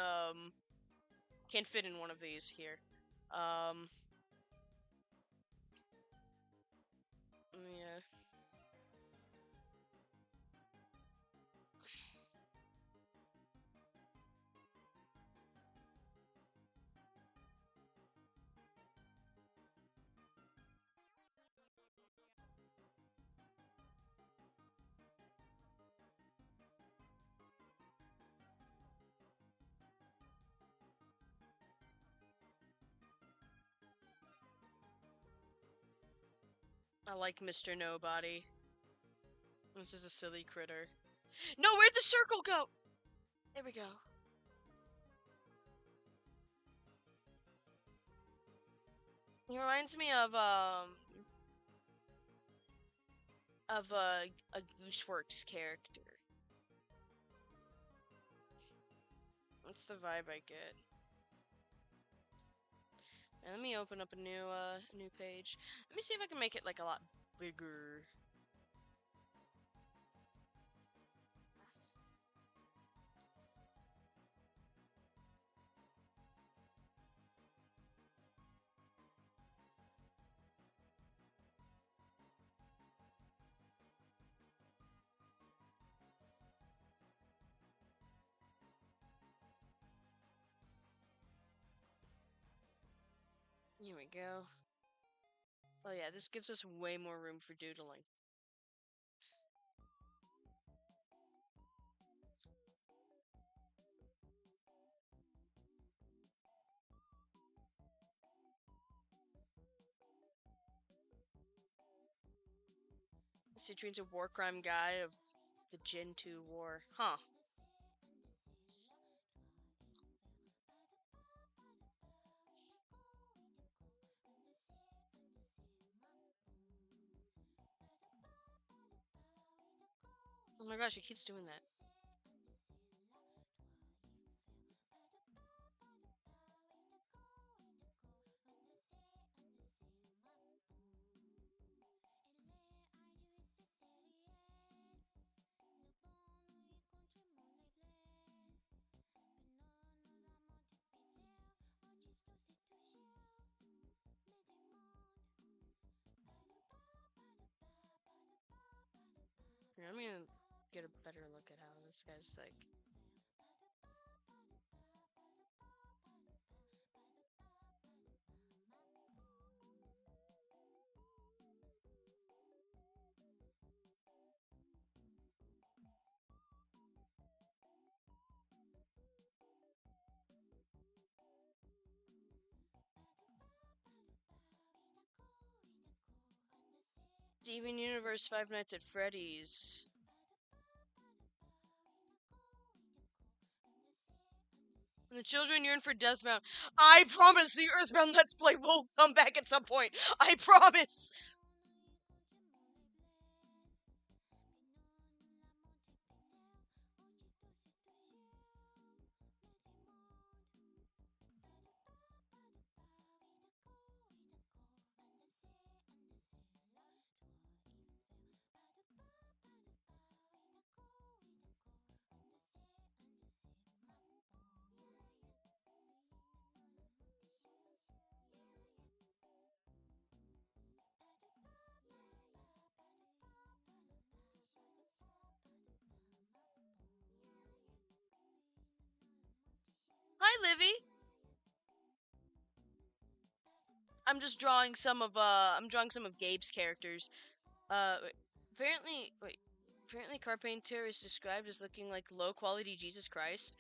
can't fit in one of these here. Yeah. I like Mr. Nobody. This is a silly critter. No, where'd the circle go? There we go. He reminds me of a Gooseworks character. That's the vibe I get. And let me open up a new page. Let me see if I can make it like a lot bigger. Here we go. Oh yeah, this gives us way more room for doodling. Citrine's a war crime guy of the Gen 2 war. Huh. Oh my gosh, it keeps doing that. Here, I'm gonna get a better look at how this guy's like. Steven Universe Five Nights at Freddy's. And the children yearn for Deathbound. I promise the Earthbound Let's Play will come back at some point. I promise. Hi, Livy. I'm drawing some of Gabe's characters. Wait, apparently Carpenter is described as looking like low quality Jesus Christ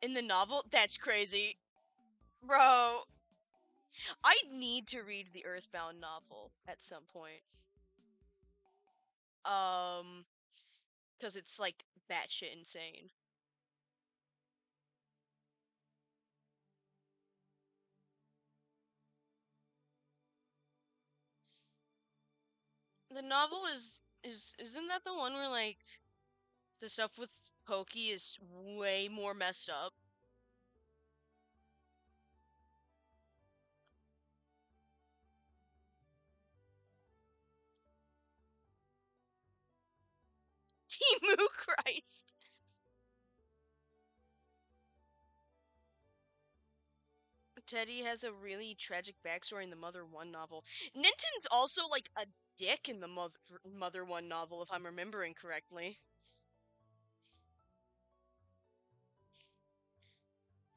in the novel. That's crazy, bro. I need to read the Earthbound novel at some point. Because it's like batshit insane. The novel isn't that the one where like the stuff with Pokey is way more messed up? Timu Christ. Teddy has a really tragic backstory in the Mother One novel. Ninten's also like a dick in the Mother One novel, if I'm remembering correctly.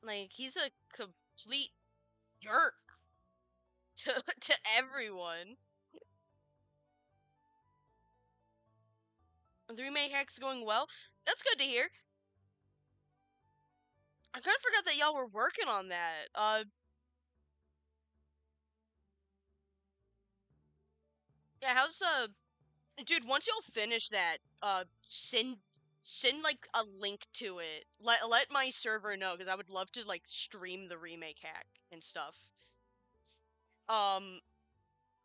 Like he's a complete jerk to everyone. The remake hack's going well. That's good to hear. I kind of forgot that y'all were working on that. Yeah, how's dude, once y'all finish that, send like a link to it. Let my server know because I would love to like stream the remake hack and stuff. Um,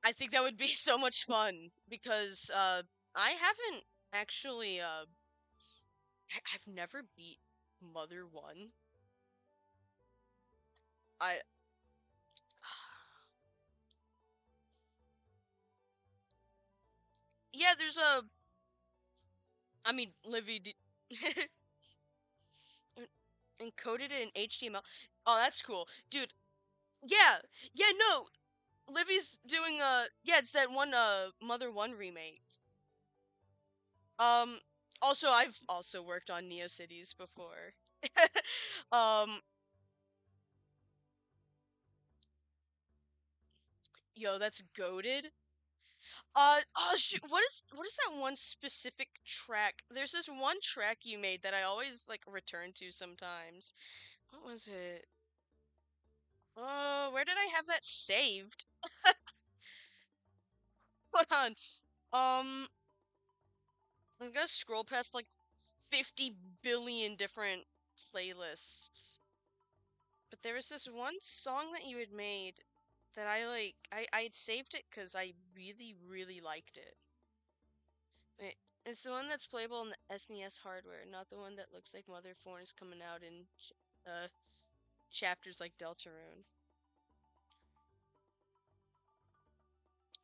I think that would be so much fun because I haven't actually I've never beat Mother 1. I Yeah, there's a I mean, Livy encoded it in HTML. Oh, that's cool. Dude, yeah. Yeah, no. Livy's doing yeah, it's that one Mother 1 remake. Um Also I've also worked on NeoCities before. um Yo, that's goaded. Oh shoot, what is that one specific track? There's this one track you made that I always like return to sometimes. What was it? Oh, where did I have that saved? Hold on. I'm gonna scroll past like 50 billion different playlists. But there was this one song that you had made that I had saved it because I really, really liked it. It's the one that's playable on the SNES hardware, not the one that looks like Mother 4 is coming out in uh, chapters like Deltarune.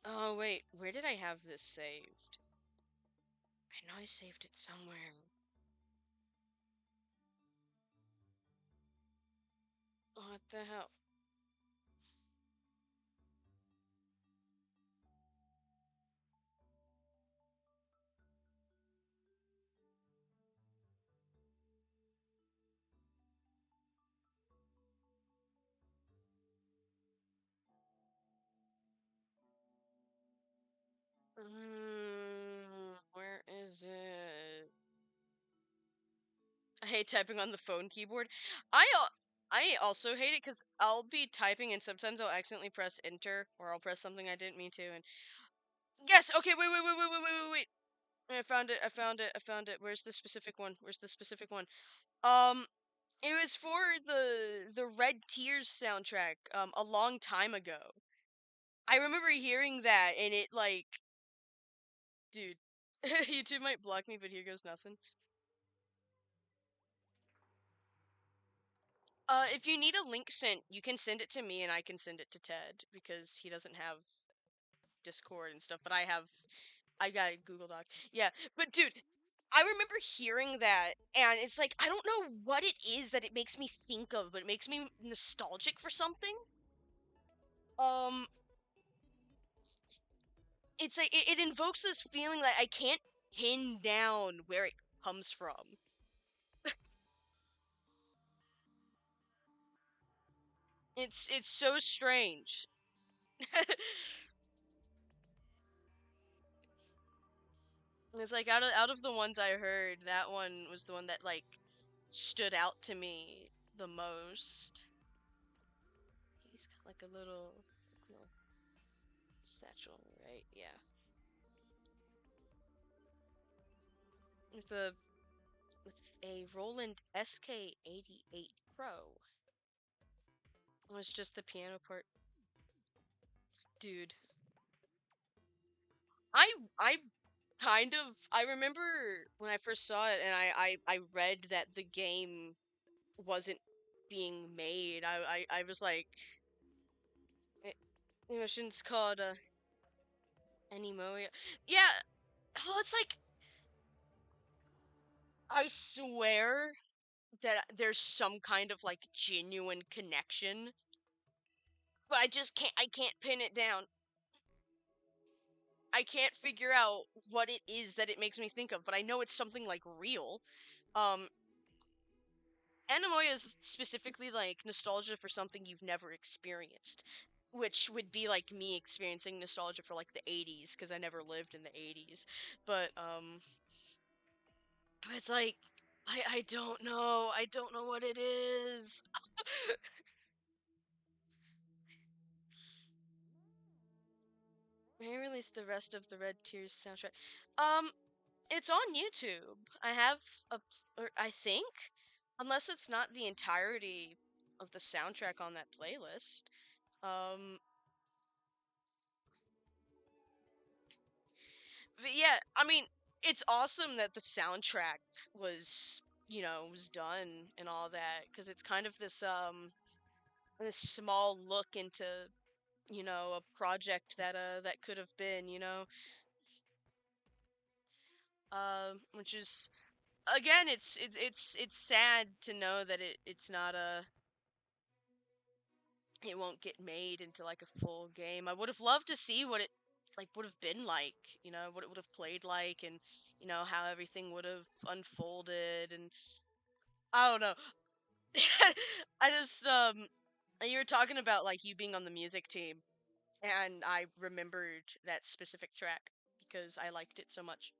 Oh, wait, where did I have this saved? I know I saved it somewhere. What the hell? Where is it? I hate typing on the phone keyboard. I also hate it because I'll be typing and sometimes I'll accidentally press enter or I'll press something I didn't mean to. And yes, okay, wait. I found it. I found it. I found it. Where's the specific one? Where's the specific one? Um, it was for the Red Tears soundtrack. A long time ago. I remember hearing that and it like, dude, YouTube might block me, but here goes nothing. If you need a link sent, you can send it to me and I can send it to Ted because he doesn't have Discord and stuff, but I got a Google Doc. Yeah, but dude, I remember hearing that and it's like I don't know what it is that it makes me think of, but it makes me nostalgic for something. Um, it's like it invokes this feeling that I can't pin down where it comes from. It's so strange. It's like out of the ones I heard, that one was the one that like stood out to me the most. He's got like a little satchel, right? Yeah. With a with a Roland SK88 Pro. It was just the piano part. Dude. I I I remember when I first saw it and I read that the game wasn't being made. I was like it, the mission's called Animoia. Yeah, well it's like I swear that there's some kind of like genuine connection, but I can't pin it down. I can't figure out what it is that it makes me think of, but I know it's something like real. Um Anemoia is specifically like nostalgia for something you've never experienced, which would be like me experiencing nostalgia for like the 80s because I never lived in the 80s. But it's like I don't know. I don't know what it is. They released the rest of the Red Tears soundtrack. Um, it's on YouTube. I have or I think, unless it's not the entirety of the soundtrack on that playlist. Um, but yeah, I mean, it's awesome that the soundtrack was, was done and all that because it's kind of this small look into, a project that could have been, which is again, it's sad to know that it's not it won't get made into like a full game. I would have loved to see what it like would have been like, what it would have played like and how everything would have unfolded and I don't know. I just you were talking about like you being on the music team and I remembered that specific track because I liked it so much.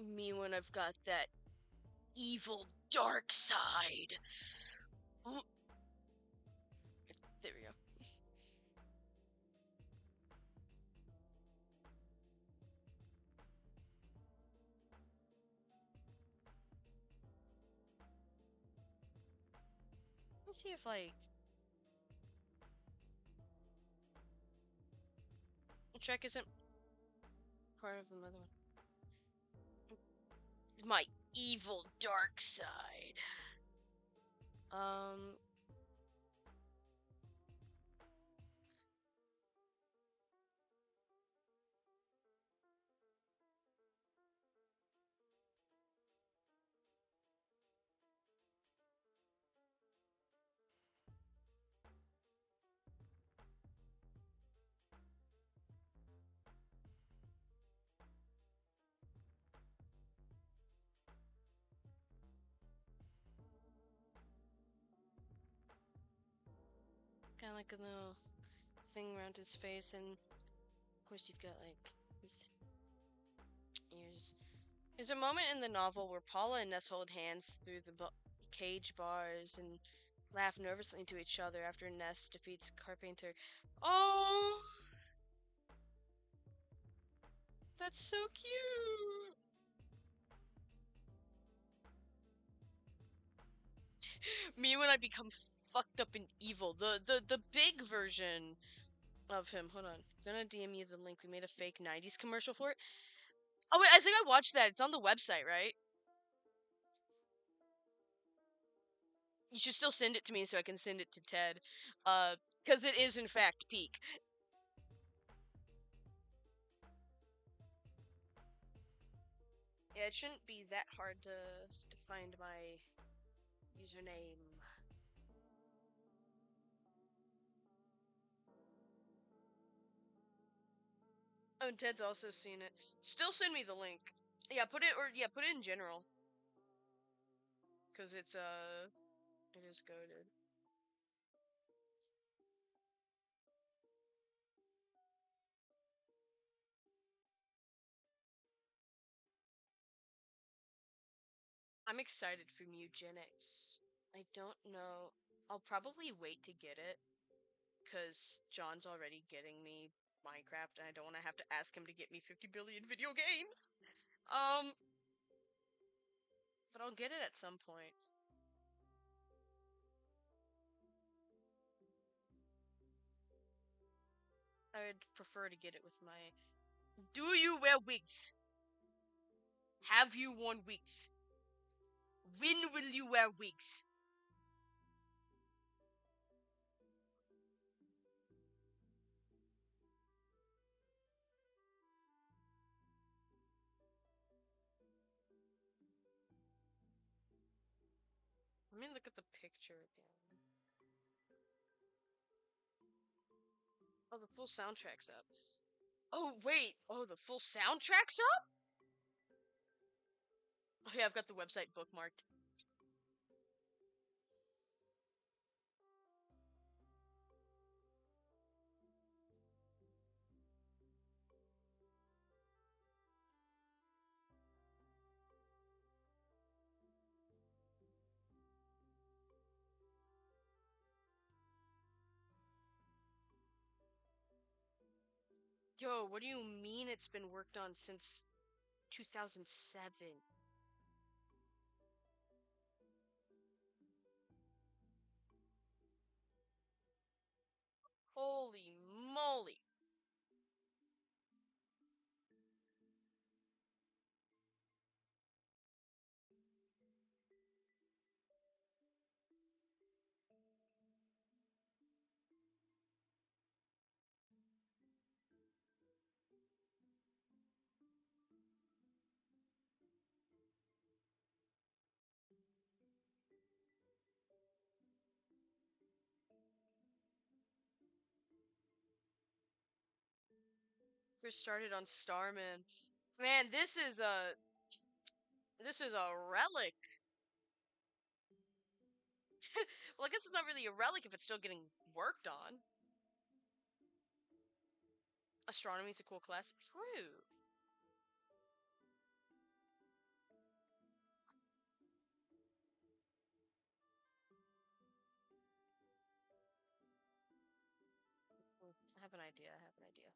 Me when I've got that evil dark side. Ooh, there we go. Let's see if, like... Shrek isn't part of the other one. My evil dark side. Um... Kind of like a little thing around his face, and of course you've got like his ears. There's a moment in the novel where Paula and Ness hold hands through the cage bars and laugh nervously to each other after Ness defeats Carpenter. Oh, that's so cute. Me when I become fucked up and evil. The big version of him. Hold on. Gonna DM you the link. We made a fake 90s commercial for it. Oh wait, I think I watched that. It's on the website, right? You should still send it to me so I can send it to Ted. Because it is in fact peak. Yeah, it shouldn't be that hard to find my username. Oh, and Ted's also seen it. Still send me the link. Yeah, put it in general. Cause it is goaded. I'm excited for Mugenics. I don't know. I'll probably wait to get it. Cause John's already getting me Minecraft and I don't want to have to ask him to get me 50 billion video games. Um, but I'll get it at some point. I would prefer to get it with my... Do you wear wigs? Have you worn wigs? When will you wear wigs? Let me look at the picture again. Oh, the full soundtrack's up. Oh, wait. Oh, the full soundtrack's up? Oh, yeah, I've got the website bookmarked. Yo, what do you mean it's been worked on since 2007? Holy moly. First started on Starman. Man, this is a relic. Well, I guess it's not really a relic if it's still getting worked on. Astronomy's a cool class. True. I have an idea. I have an idea.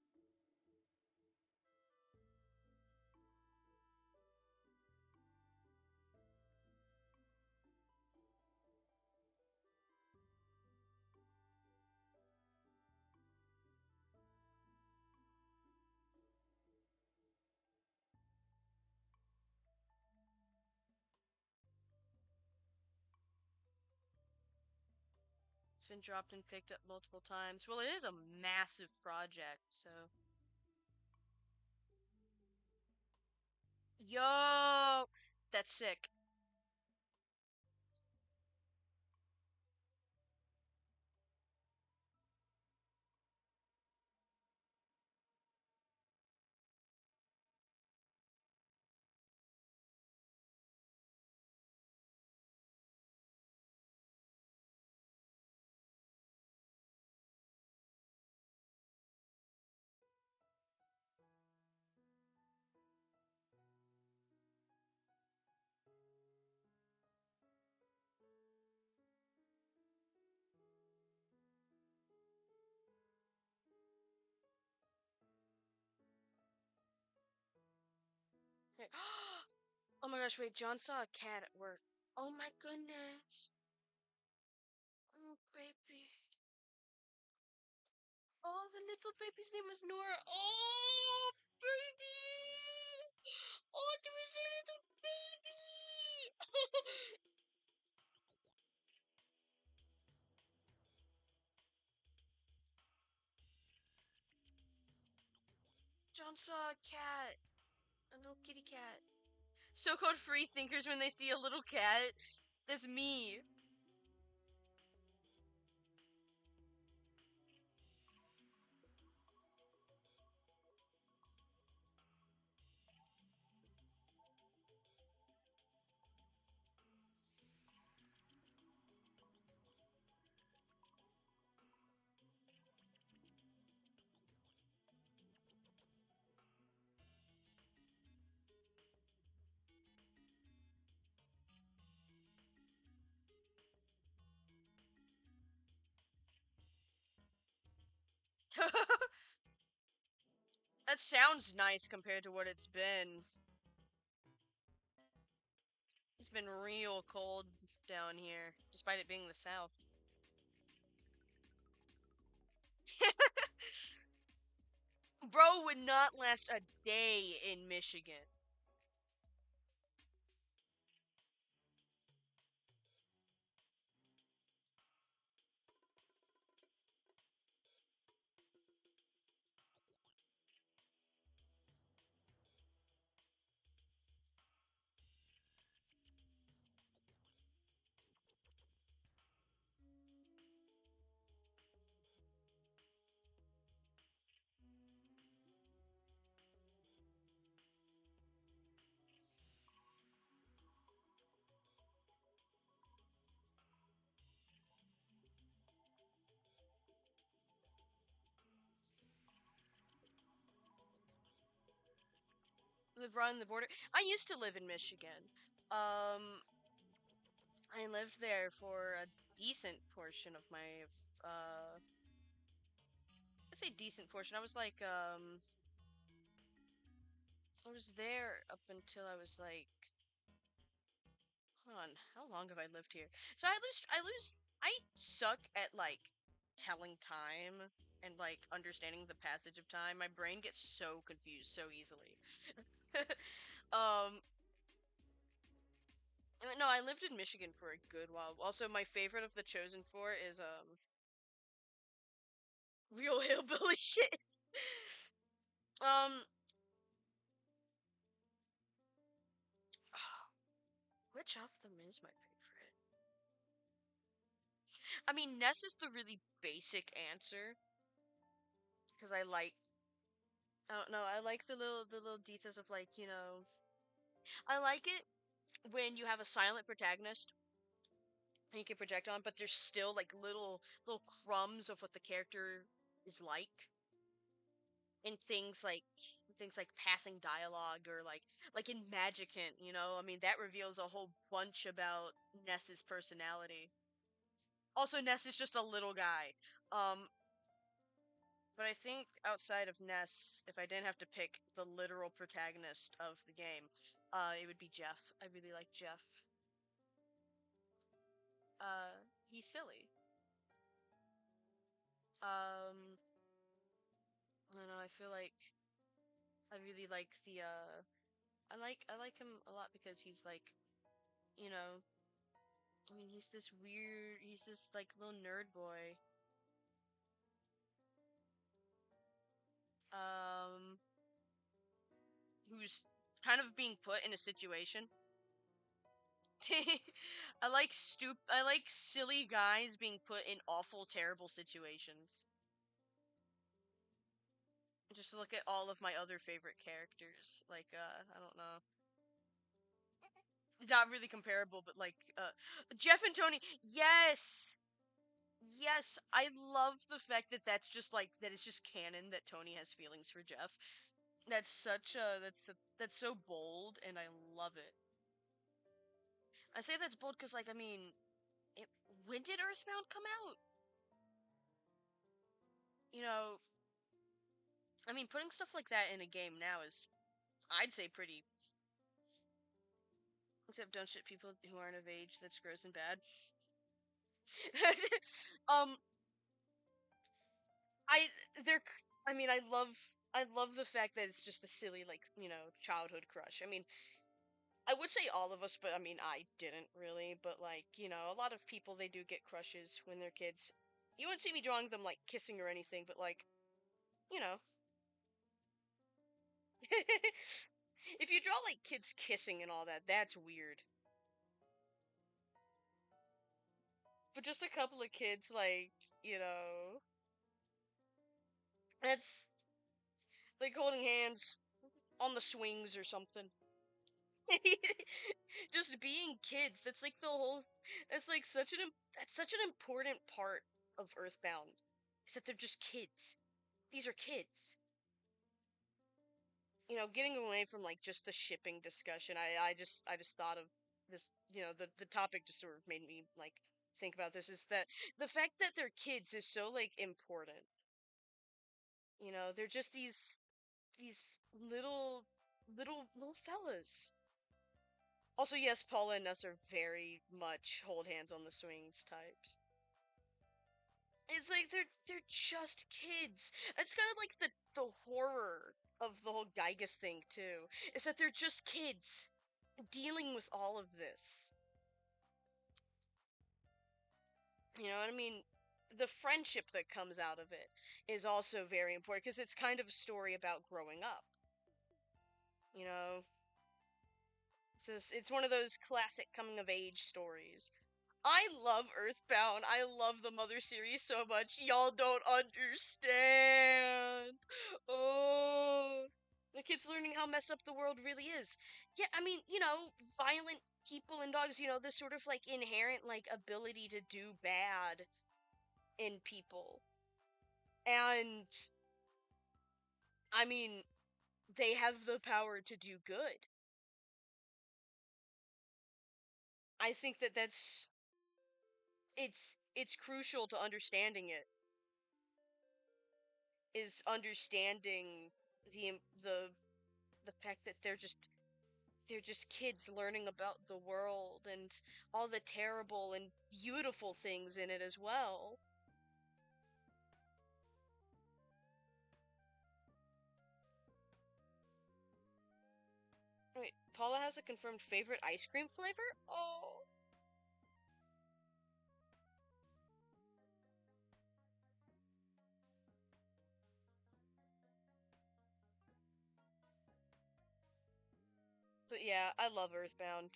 been dropped and picked up multiple times. Well, it is a massive project, so. Yo! That's sick. Hey. Oh my gosh, wait, John saw a cat at work. Oh my goodness. Oh, baby. Oh, the little baby's name was Nora. Oh, baby. Oh, there was a little baby. John saw a cat. A little kitty cat. So-called free thinkers when they see a little cat. That's me. That sounds nice compared to what it's been. It's been real cold down here, despite it being the south. Bro would not last a day in Michigan. Live right on the border. I used to live in Michigan. Um, I lived there for a decent portion of my, I say decent portion. I was there up until I was like, hold on, how long have I lived here? So I suck at like telling time and like understanding the passage of time. My brain gets so confused so easily. um, no, I lived in Michigan for a good while. Also, my favorite of the Chosen Four is real hillbilly shit. um, which of them is my favorite? I mean, Ness is the really basic answer because I don't know, I like the little details of like, I like it when you have a silent protagonist and you can project on, but there's still like little crumbs of what the character is in things like passing dialogue or like in Magicant, I mean that reveals a whole bunch about Ness's personality. Also, Ness is just a little guy. Um, but I think outside of Ness, if I didn't have to pick the literal protagonist of the game, it would be Jeff. I really like Jeff. He's silly. Um, I don't know. I feel like I really like I like him a lot because he's like, you know, I mean, he's this like little nerd boy. Um, who's kind of being put in a situation. I like silly guys being put in awful, terrible situations. Just look at all of my other favorite characters. Like, I don't know. Not really comparable, but like, Jeff and Tony. Yes! Yes! I love the fact that that's just like, that it's just canon that Tony has feelings for Jeff. That's so bold, and I love it. I say that's bold because, like, I mean, it, when did Earthbound come out? You know, I mean, putting stuff like that in a game now is, I'd say, pretty. Except don't shit people who aren't of age. That's gross and bad. um, I they're. I mean, I love the fact that it's just a silly, like, childhood crush. I mean, I would say all of us, but I mean, I didn't really. But like, a lot of people, they do get crushes when they're kids. You wouldn't see me drawing them like kissing or anything, but like, you know. If you draw like kids kissing and all that, that's weird. But just a couple of kids, like, you know, that's like holding hands on the swings or something. Just being kids. That's like the whole. That's like that's such an important part of Earthbound. Is that they're just kids. These are kids. Getting away from like just the shipping discussion. I just thought of this. The topic just sort of made me like think about this. Is that the fact that they're kids is so like important. They're just these little fellas. Also, yes, Paula and Ness are very much hold hands on the swings types. It's like they're just kids. It's kind of like the horror of the whole Gygas thing too. Is that they're just kids dealing with all of this. You know what I mean? The friendship that comes out of it is also very important because it's kind of a story about growing up. You know, it's one of those classic coming of age stories. I love Earthbound. I love the Mother series so much. Y'all don't understand. Oh, the kid's learning how messed up the world really is. Yeah, I mean, violent people and dogs, this sort of like inherent like ability to do bad in people. And I mean, they have the power to do good. I think that it's crucial to understanding it, is understanding the the the fact that they're just kids learning about the world and all the terrible and beautiful things in it as well. Wait, Paula has a confirmed favorite ice cream flavor? Oh. But yeah, I love Earthbound.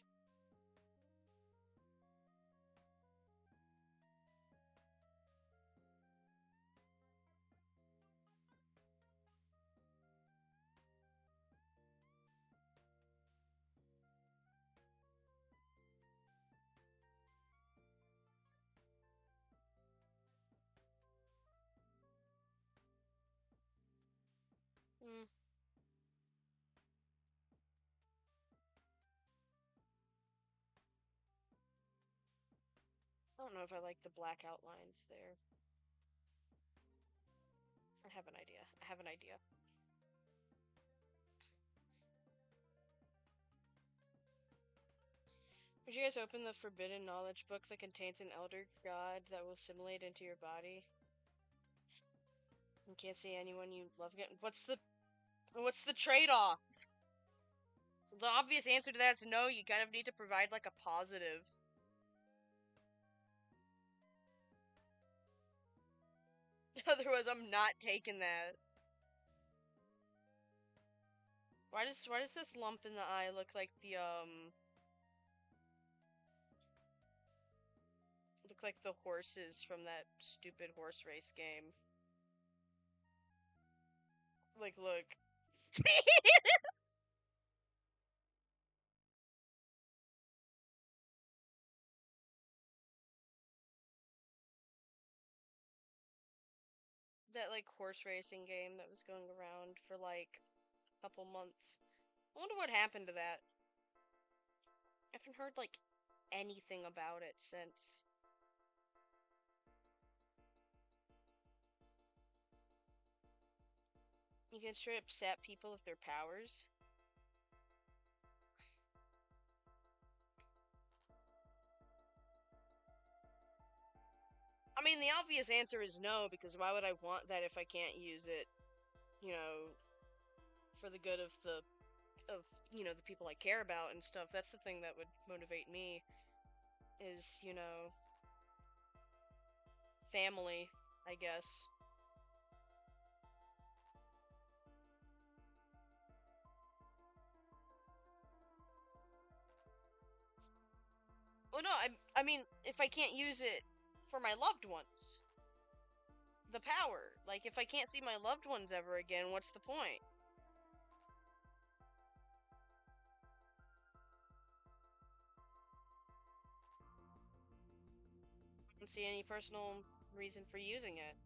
Mm, I don't know if I like the black outlines there. I have an idea. I have an idea. Would you guys open the Forbidden Knowledge book that contains an Elder God that will assimilate into your body? You can't see anyone you love again. What's the trade-off? The obvious answer to that is no. You kind of need to provide like a positive. Otherwise, I'm not taking that. Why does this lump in the eye look like the horses from that stupid horse race game? Like, look. That, like, horse racing game that was going around for, like, a couple months. I wonder what happened to that. I haven't heard, like, anything about it since. You can straight up sap people with their powers. I mean, the obvious answer is no, because why would I want that if I can't use it, you know, for the good of the people I care about and stuff. That's the thing that would motivate me is, family, I guess. Well, no, I mean, if I can't use it for my loved ones, the power. Like, if I can't see my loved ones ever again, what's the point? I don't see any personal reason for using it.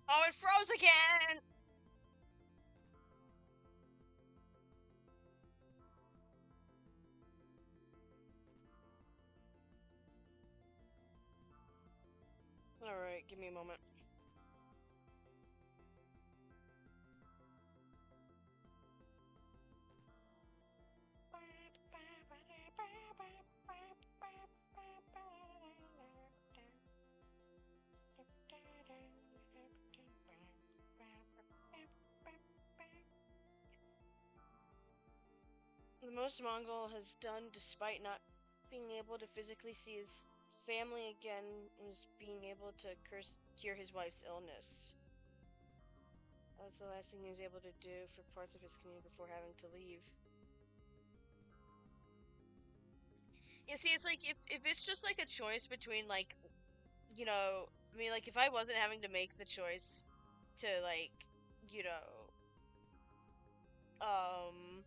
Oh, it froze again! Alright, give me a moment. The most Mongol has done, despite not being able to physically see his family again, was being able to cure his wife's illness. That was the last thing he was able to do for parts of his community before having to leave. You see, it's like if it's just like a choice between like, I mean, like if I wasn't having to make the choice to like, you know, um,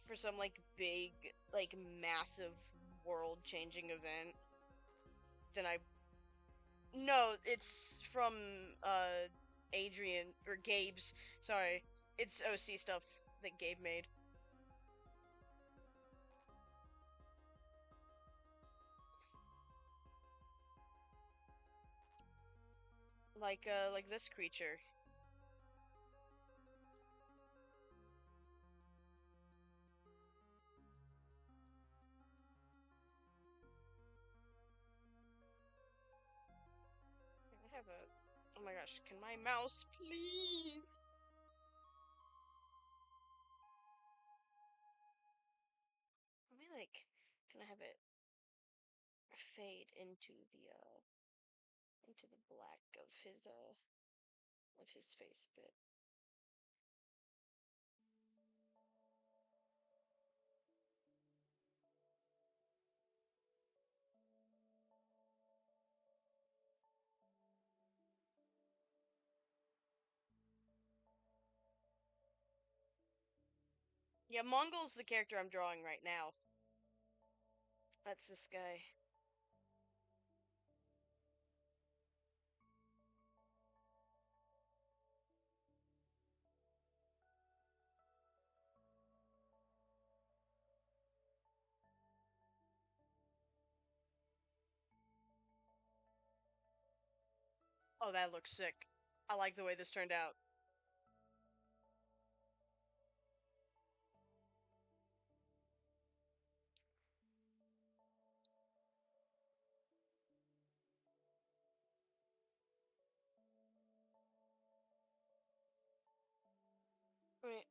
for some like big, like massive world-changing event, then I no, it's from Adrian or Gabe's. Sorry, it's OC stuff that Gabe made. Like this creature. I have a. Oh my gosh, can my mouse please? Let me like, can I have it fade into the black of his face a bit. Yeah, Mongol's the character I'm drawing right now. That's this guy. Oh, that looks sick. I like the way this turned out. Wait,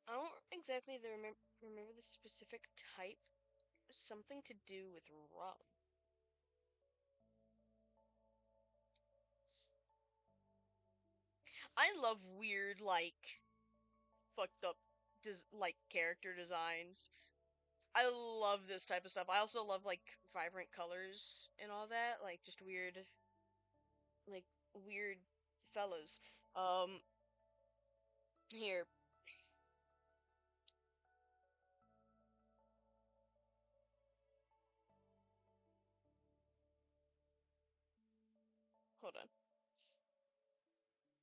I don't exactly remember the specific type. Something to do with rum. I love weird, like, fucked up, like, character designs. I love this type of stuff. I also love, like, vibrant colors and all that. Like, just like, weird fellas. Um, here. Hold on.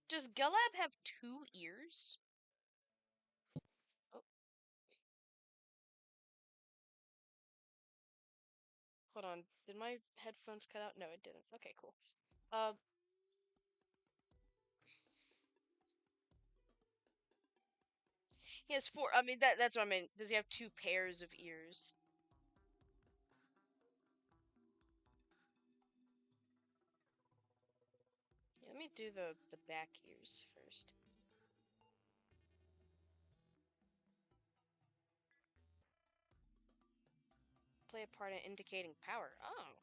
Does Gelab have 2 ears? Oh, hold on. Did my headphones cut out? No, it didn't. Okay, cool. Uh, he has 4. I mean, that's what I mean. Does he have 2 pairs of ears? Yeah, let me do the back ears first. Play a part in indicating power. Oh.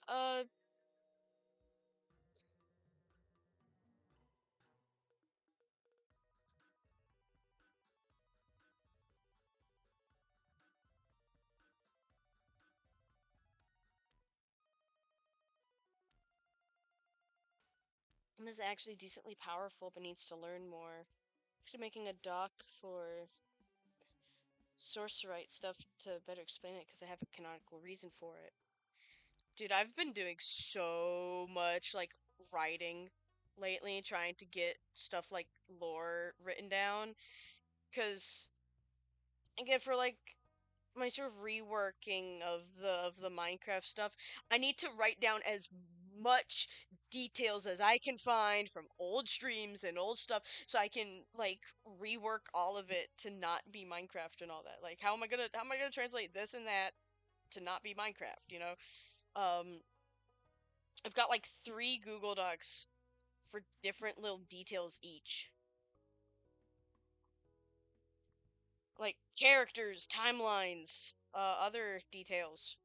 uh, is actually decently powerful, but needs to learn more. Actually, making a doc for sorcerite stuff to better explain it because I have a canonical reason for it. Dude, I've been doing so much like writing lately, trying to get stuff like lore written down. Because again, for like my sort of reworking of the Minecraft stuff, I need to write down as much details as I can find from old streams and old stuff so I can like rework all of it to not be Minecraft and all that. Like how am I gonna translate this and that to not be Minecraft, you know? I've got like 3 Google Docs for different little details each. Like characters, timelines, other details.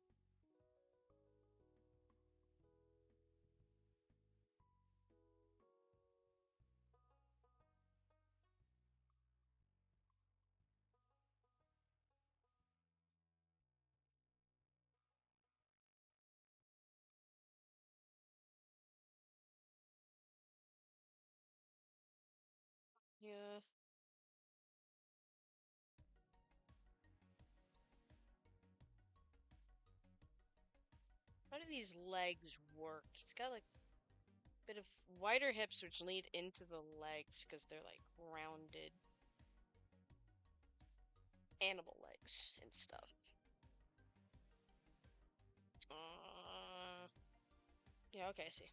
Yeah. How do these legs work? He's got like a bit of wider hips which lead into the legs because they're like rounded animal legs and stuff. Yeah, okay, I see.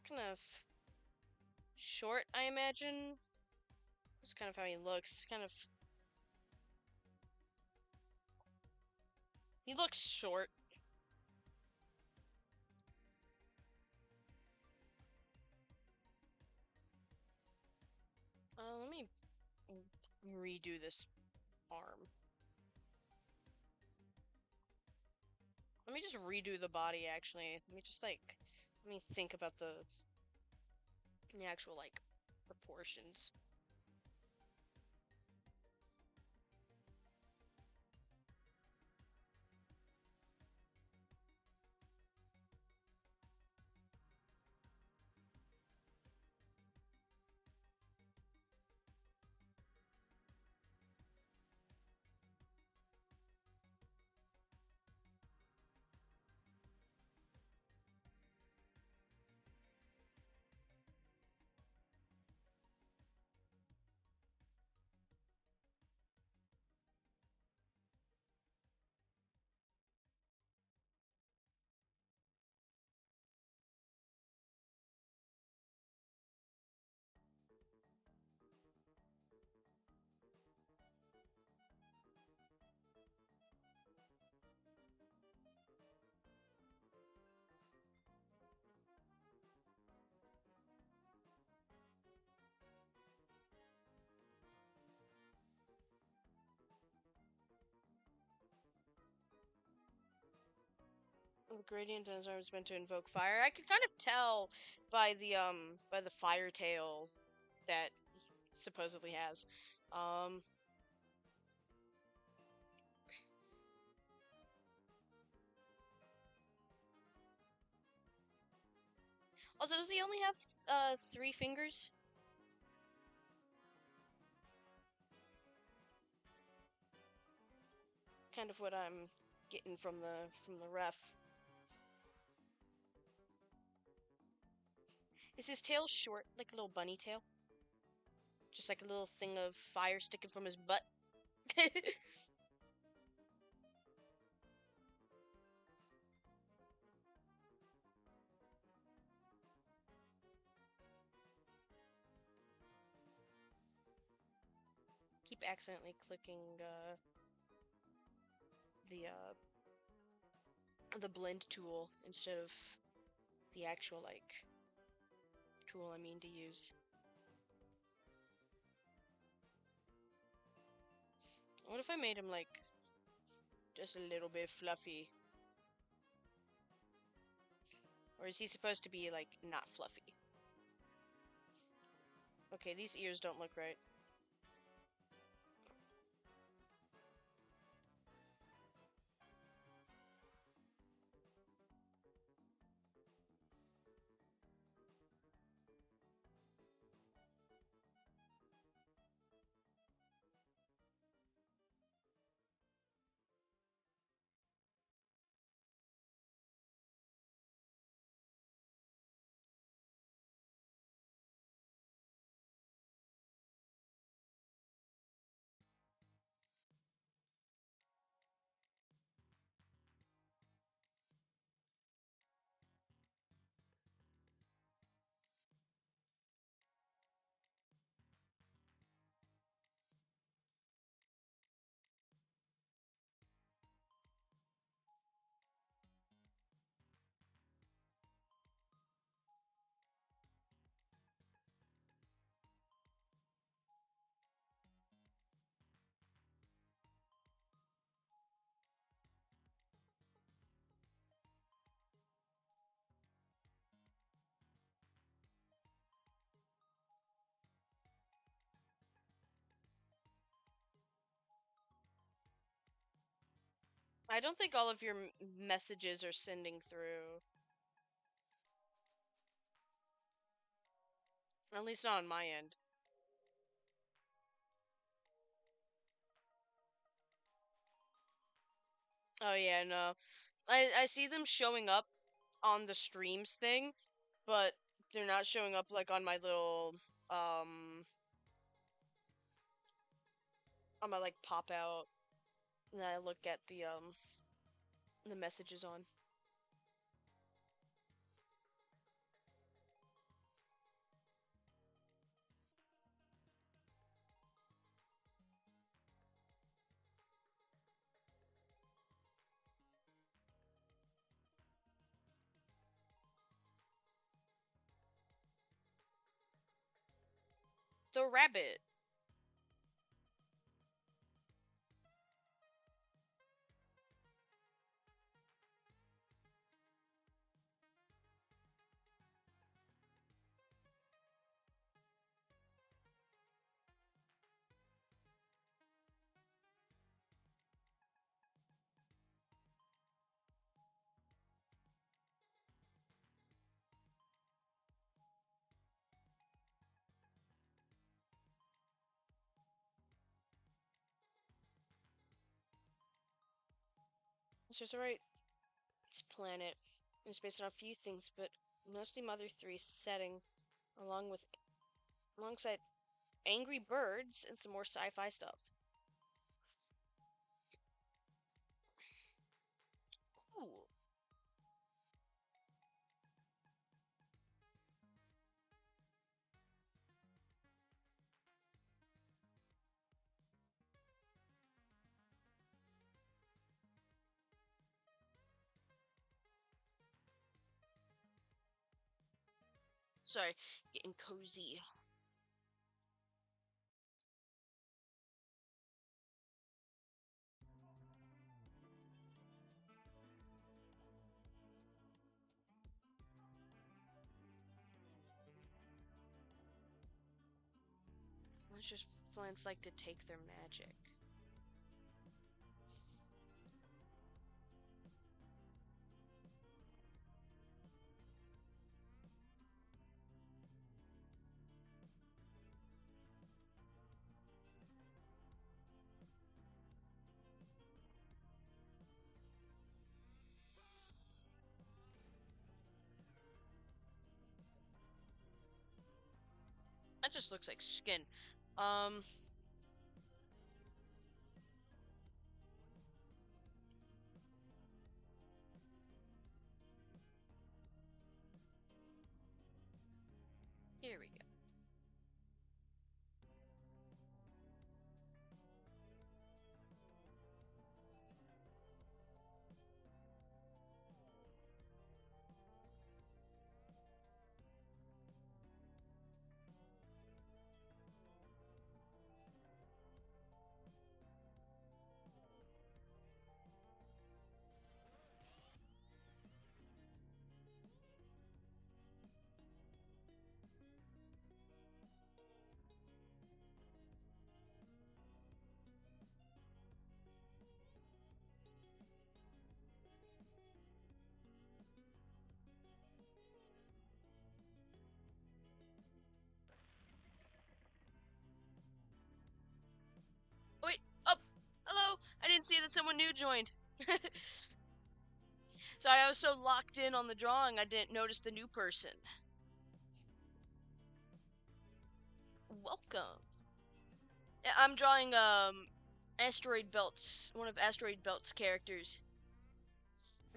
Kind of short, I imagine. That's kind of how he looks. Kind of. He looks short. Let me redo this arm. Let me just redo the body, actually. Let me just, like, let me think about the actual, like, proportions. The gradient in his arm is meant to invoke fire. I could kind of tell by the fire tail that he supposedly has. Also, does he only have 3 fingers? Kind of what I'm getting from the ref. Is his tail short, like a little bunny tail? Just like a little thing of fire sticking from his butt? Keep accidentally clicking the blend tool instead of the actual like tool I mean to use. What if I made him like just a little bit fluffy? Or is he supposed to be like not fluffy? Okay, these ears don't look right. I don't think all of your messages are sending through. At least not on my end. Oh yeah, no. I see them showing up on the streams thing, but they're not showing up like on my little on my like pop out that I look at the messages on. The rabbit. So it's alright. It's planet. It's based on a few things, but mostly Mother 3's setting, along with alongside Angry Birds and some more sci-fi stuff. Cool. Sorry, getting cozy. It's just plants like to take their magic. That just looks like skin. Here we go. Wait, oh, hello! I didn't see that someone new joined. Sorry, I was so locked in on the drawing, I didn't notice the new person. Welcome. Yeah, I'm drawing, Asteroid Belt's, one of Asteroid Belt's characters.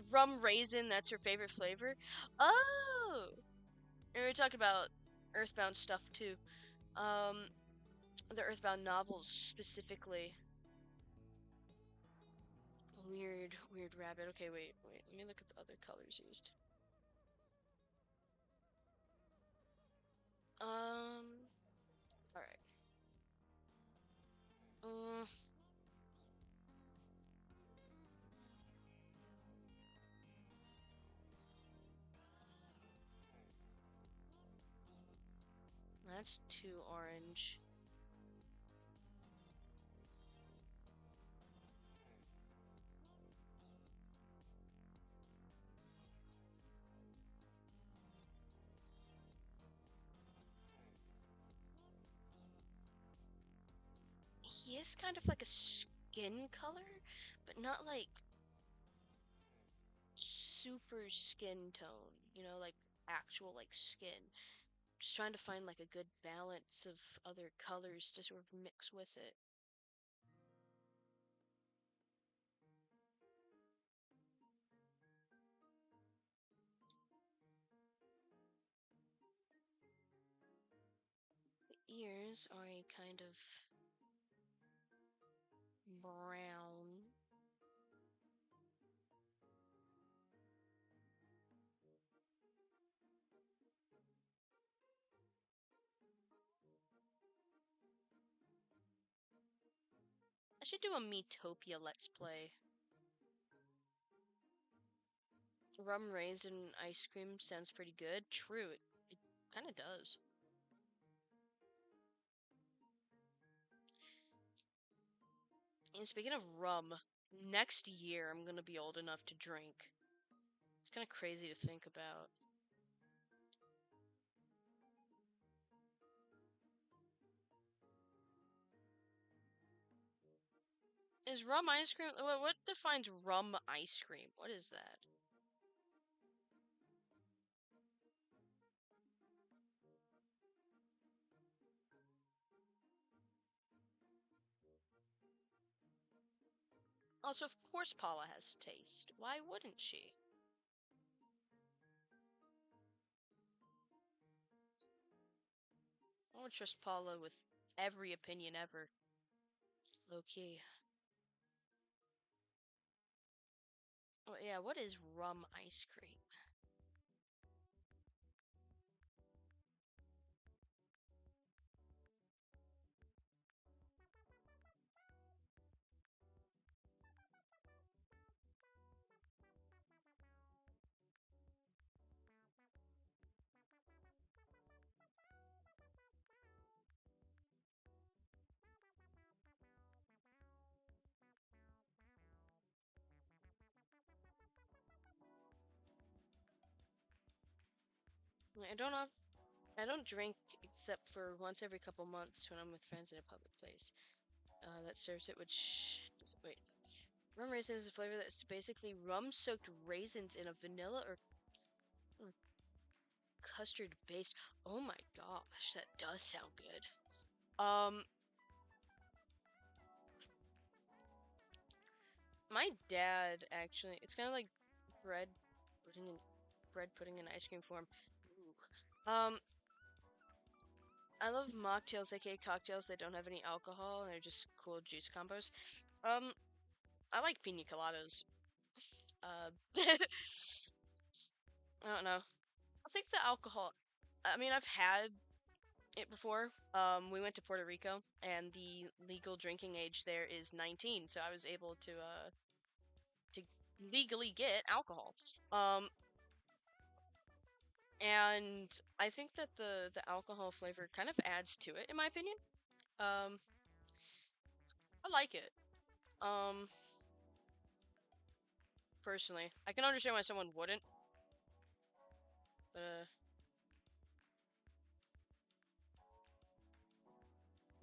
Rum Raisin, that's her favorite flavor? Oh! And we talked about Earthbound stuff, too. The Earthbound novels, specifically. Weird rabbit. Okay, wait. Let me look at the other colors used. Alright. That's too orange. He is kind of like a skin color, but not like super skin tone, you know, like actual like skin. Just trying to find like a good balance of other colors to sort of mix with it. The ears are a kind of brown. I should do a Miitopia Let's Play. Rum raisin ice cream sounds pretty good. True, it kind of does. And speaking of rum, next year I'm gonna be old enough to drink. It's kind of crazy to think about. Is rum ice cream? What defines rum ice cream? What is that? Also, of course Paula has taste. Why wouldn't she? I would trust Paula with every opinion ever. Low key. Oh, yeah, what is rum ice cream? I don't drink except for once every couple months when I'm with friends in a public place. That serves it with wait. Rum raisin is a flavor that's basically rum-soaked raisins in a vanilla or custard based. Oh my gosh, that does sound good. Um, my dad actually, it's kind of like bread pudding in bread pudding in ice cream form. Ooh. I love mocktails, aka cocktails that don't have any alcohol and they're just cool juice combos. Um, I like pina coladas. I don't know. I think the alcohol. I mean, I've had it before. We went to Puerto Rico, and the legal drinking age there is 19, so I was able to legally get alcohol. Um, and I think that the alcohol flavor kind of adds to it, in my opinion. Um, I like it. Um, personally, I can understand why someone wouldn't. But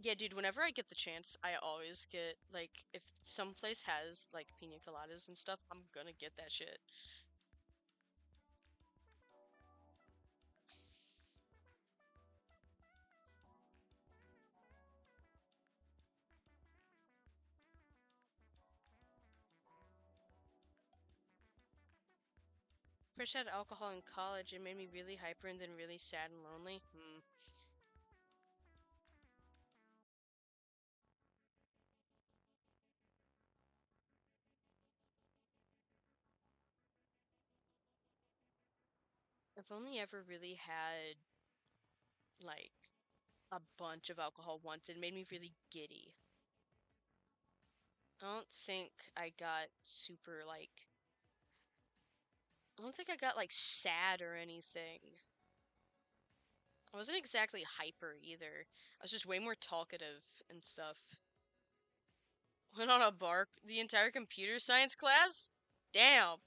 yeah, dude. Whenever I get the chance, I always get like if some place has like pina coladas and stuff, I'm gonna get that shit. First had alcohol in college. It made me really hyper and then really sad and lonely. I've only ever really had like a bunch of alcohol once. It made me really giddy. I don't think I got super like. I don't think I got like sad or anything. I wasn't exactly hyper either. I was just way more talkative and stuff. Went on a bark the entire computer science class? Damn.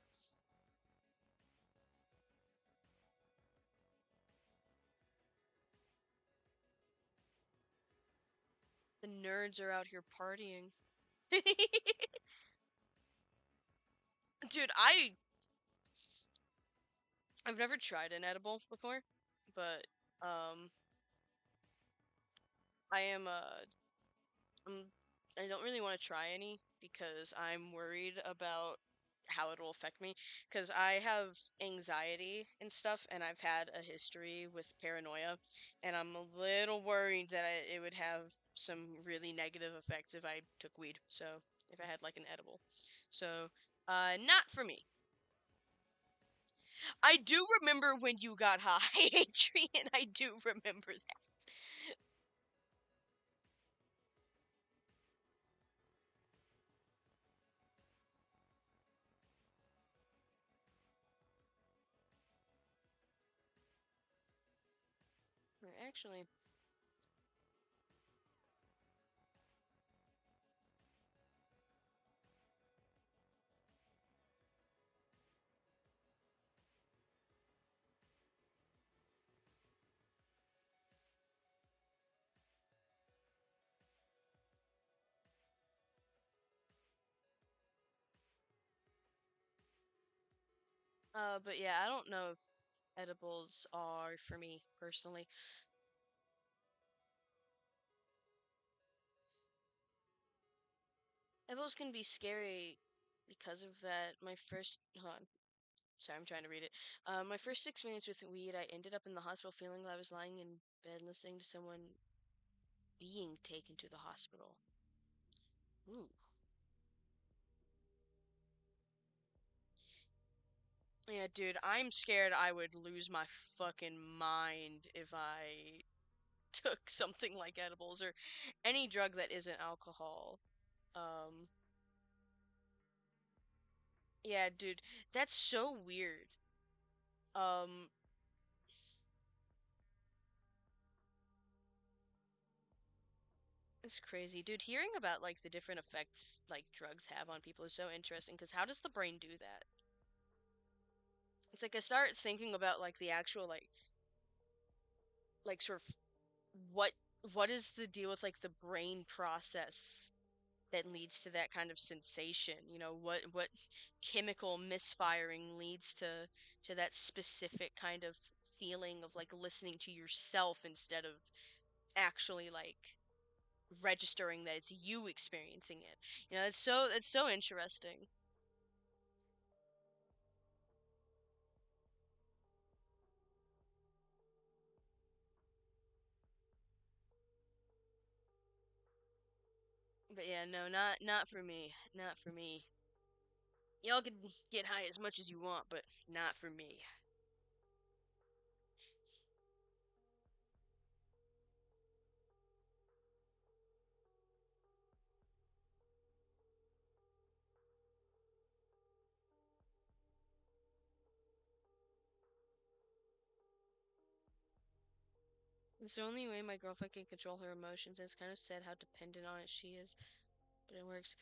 The nerds are out here partying. Dude, I've never tried an edible before, but um I am um, I don't really want to try any because I'm worried about how it will affect me because I have anxiety and stuff and I've had a history with paranoia and I'm a little worried that it would have some really negative effects if I took weed. So, if I had like an edible. So, not for me. I do remember when you got high, Adrian. I do remember that. Actually, but yeah, I don't know if edibles are for me personally. Edibles can be scary because of that. My first, hold on, sorry, I'm trying to read it. My first experience with weed, I ended up in the hospital feeling like I was lying in bed listening to someone being taken to the hospital. Ooh. Yeah, dude, I'm scared I would lose my fucking mind if I took something like edibles or any drug that isn't alcohol. Um, yeah, dude, that's so weird. Um, it's crazy, dude. Hearing about like the different effects like drugs have on people is so interesting because how does the brain do that? It's like I start thinking about like the actual like like sort of what what is the deal with like the brain process that leads to that kind of sensation? You know, what chemical misfiring leads to that specific kind of feeling of like listening to yourself instead of actually like registering that it's you experiencing it. You know, it's so interesting. But yeah, no, not for me. Not for me. Y'all can get high as much as you want, but not for me. It's the only way my girlfriend can control her emotions. It's kind of sad how dependent on it she is, but it works.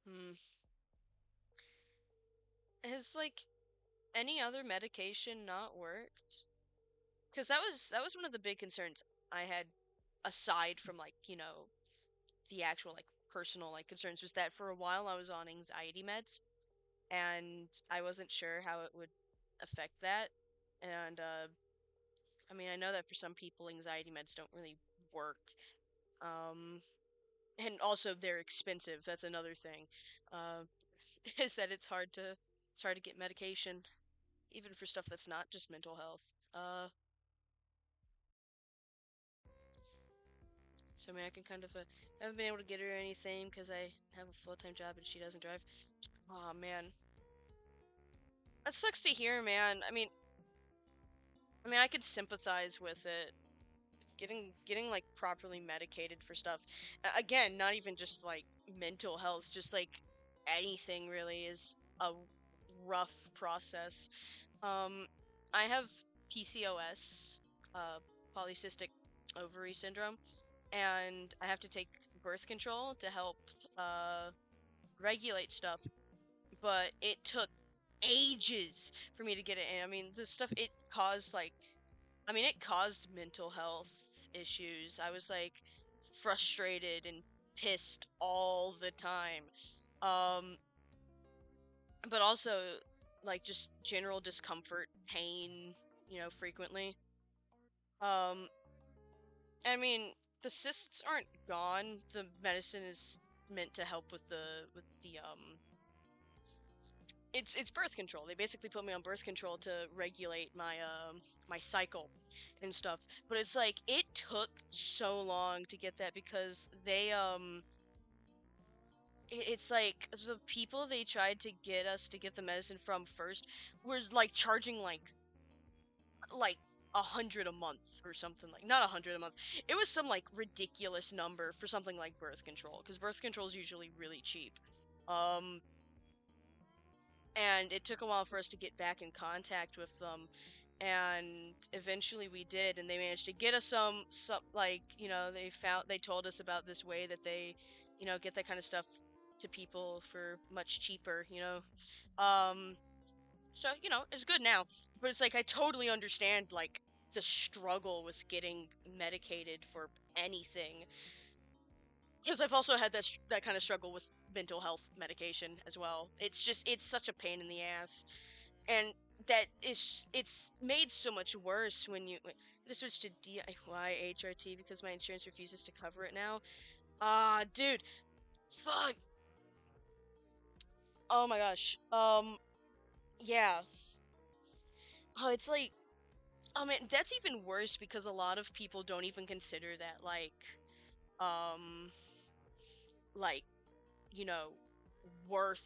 Hmm. Has like any other medication not worked? Because that was one of the big concerns I had, aside from like the actual like personal like concerns, was that for a while I was on anxiety meds and I wasn't sure how it would affect that. And I mean, I know that for some people anxiety meds don't really work. Um, and also they're expensive. That's another thing. Uh, is that it's hard to get medication even for stuff that's not just mental health. Uh, so I mean, I can kind of I haven't been able to get her anything because I have a full time job and she doesn't drive. Oh man, that sucks to hear, man. I mean, I could sympathize with it. Getting like properly medicated for stuff. Again, not even just like mental health, just like anything really is a rough process. Um, I have PCOS, uh, polycystic ovary syndrome, and I have to take birth control to help uh, regulate stuff. But it took ages for me to get it in. I mean, the stuff it caused it caused mental health issues. I was like frustrated and pissed all the time. Um, but also like just general discomfort, pain, frequently. Um, I mean, the cysts aren't gone. The medicine is meant to help with the it's birth control. They basically put me on birth control to regulate my cycle and stuff. But it's like it took so long to get that because it's like the people they tried to get us to get the medicine from first were like charging like 100 a month or something, like not 100 a month. It was some like ridiculous number for something like birth control because birth control is usually really cheap. Um, and it took a while for us to get back in contact with them, and eventually we did, and they managed to get us some like they told us about this way that they get that kind of stuff to people for much cheaper. So it's good now, but it's like I totally understand like the struggle with getting medicated for anything, because I've also had that kind of struggle with mental health medication as well. It's such a pain in the ass, and it's made so much worse when you to switch to DIY HRT because my insurance refuses to cover it now. Ah, dude, fuck. Oh my gosh. Yeah. Oh, it's like, I mean, that's even worse because a lot of people don't even consider that um, like, you know, worth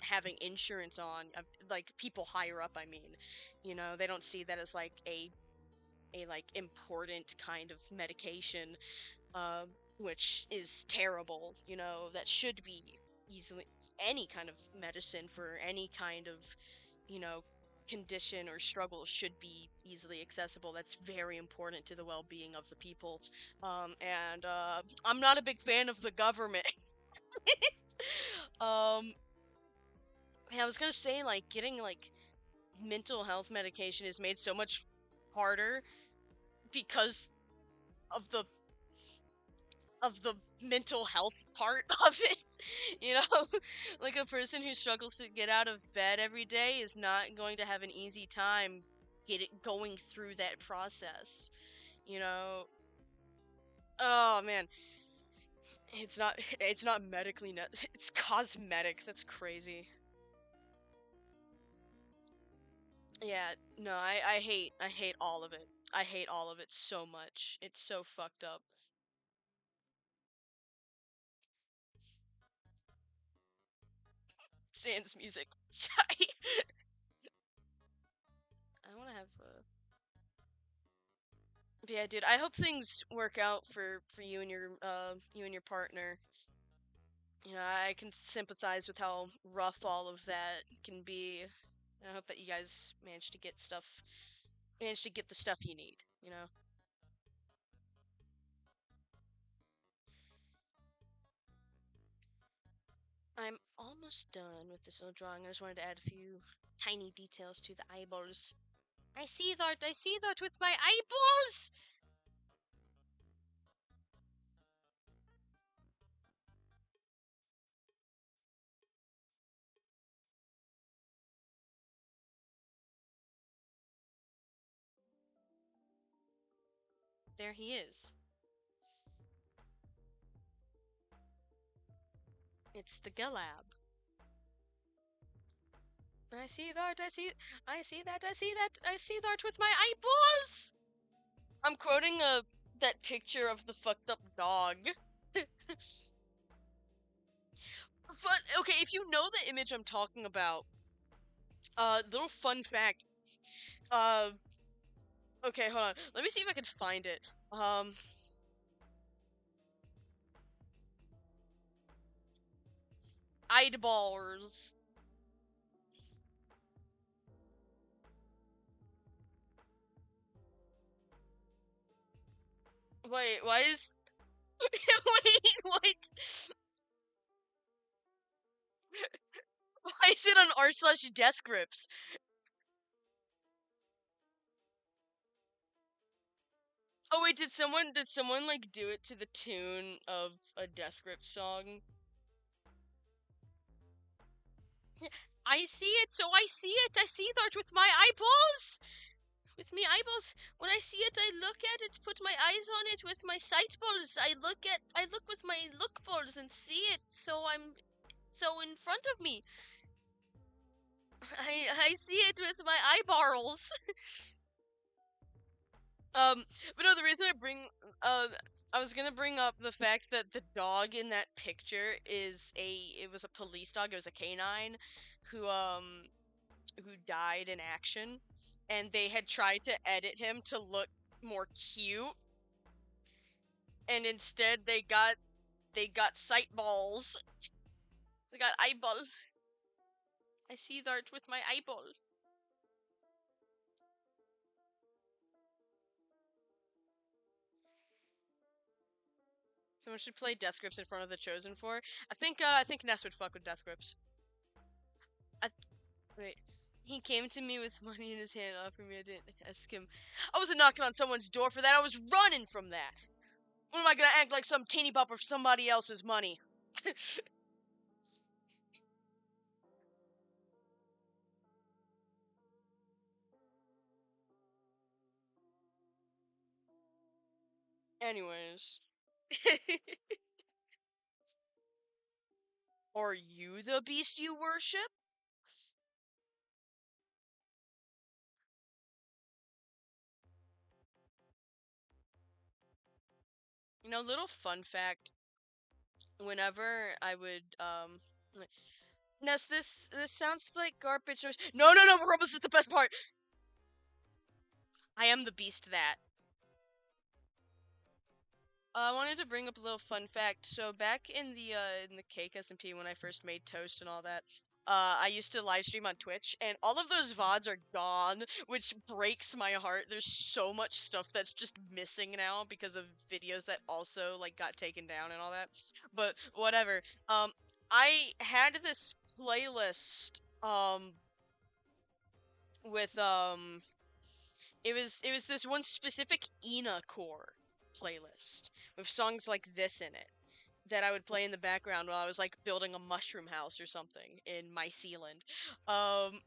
having insurance on. Like people higher up, I mean, they don't see that as like a like important kind of medication, uh, which is terrible. That should be easily any kind of medicine for any kind of you know condition or struggle should be easily accessible. That's very important to the well-being of the people. And I'm not a big fan of the government. um, yeah, I was gonna say like getting like mental health medication is made so much harder because of the mental health part of it. You know, like a person who struggles to get out of bed every day is not going to have an easy time going through that process. You know, oh man, it's not medically it's cosmetic. That's crazy. Yeah, no, I hate all of it. I hate all of it so much. It's so fucked up. Sans music. Sorry. I want to have yeah, dude. I hope things work out for you and your partner. You know, I can sympathize with how rough all of that can be. I hope that you guys manage to get the stuff you need, you know. I'm almost done with this little drawing. I just wanted to add a few tiny details to the eyeballs. I see that with my eyeballs! There he is. It's the Gelab. I see that with my eyeballs! I'm quoting that picture of the fucked up dog. But okay, if you know the image I'm talking about, little fun fact. Uh, okay, hold on. Let me see if I can find it. Um, eyeballs. Wait, why is wait, what? Why is it on r/death grips? Oh wait, did someone like do it to the tune of a Death Grip song? Yeah, I see it, so I see it. I see that with my eyeballs. With me eyeballs. When I see it, I look at it, put my eyes on it with my sight balls. I look with my look balls and see it. So in front of me. I see it with my eyeballs. Um, but no, the reason uh, I was gonna bring up the fact that the dog in that picture it was a police dog. It was a canine, who um, who died in action, and they had tried to edit him to look more cute, and instead they got sight balls. They got eyeball. I see that with my eyeball. Someone should play Death Grips in front of the Chosen for. I think Ness would fuck with Death Grips. I Wait. He came to me with money in his hand, offered me. I didn't ask him. I wasn't knocking on someone's door for that. I was running from that. What am I gonna act like some teeny bopper for somebody else's money? Anyways. Are you the beast you worship? Little fun fact. Whenever I would Ness, this sounds like garbage noise. No, no, no, Robus is the best part. I am the beast that. I wanted to bring up a little fun fact. So back in the Cake SMP when I first made Toast and all that, I used to live stream on Twitch, and all of those VODs are gone, which breaks my heart. There's so much stuff that's just missing now because of videos that also like got taken down and all that. But whatever. I had this playlist with It was this one specific Ina core playlist with songs like this in it that I would play in the background while I was like building a mushroom house or something in my Sealand. Um,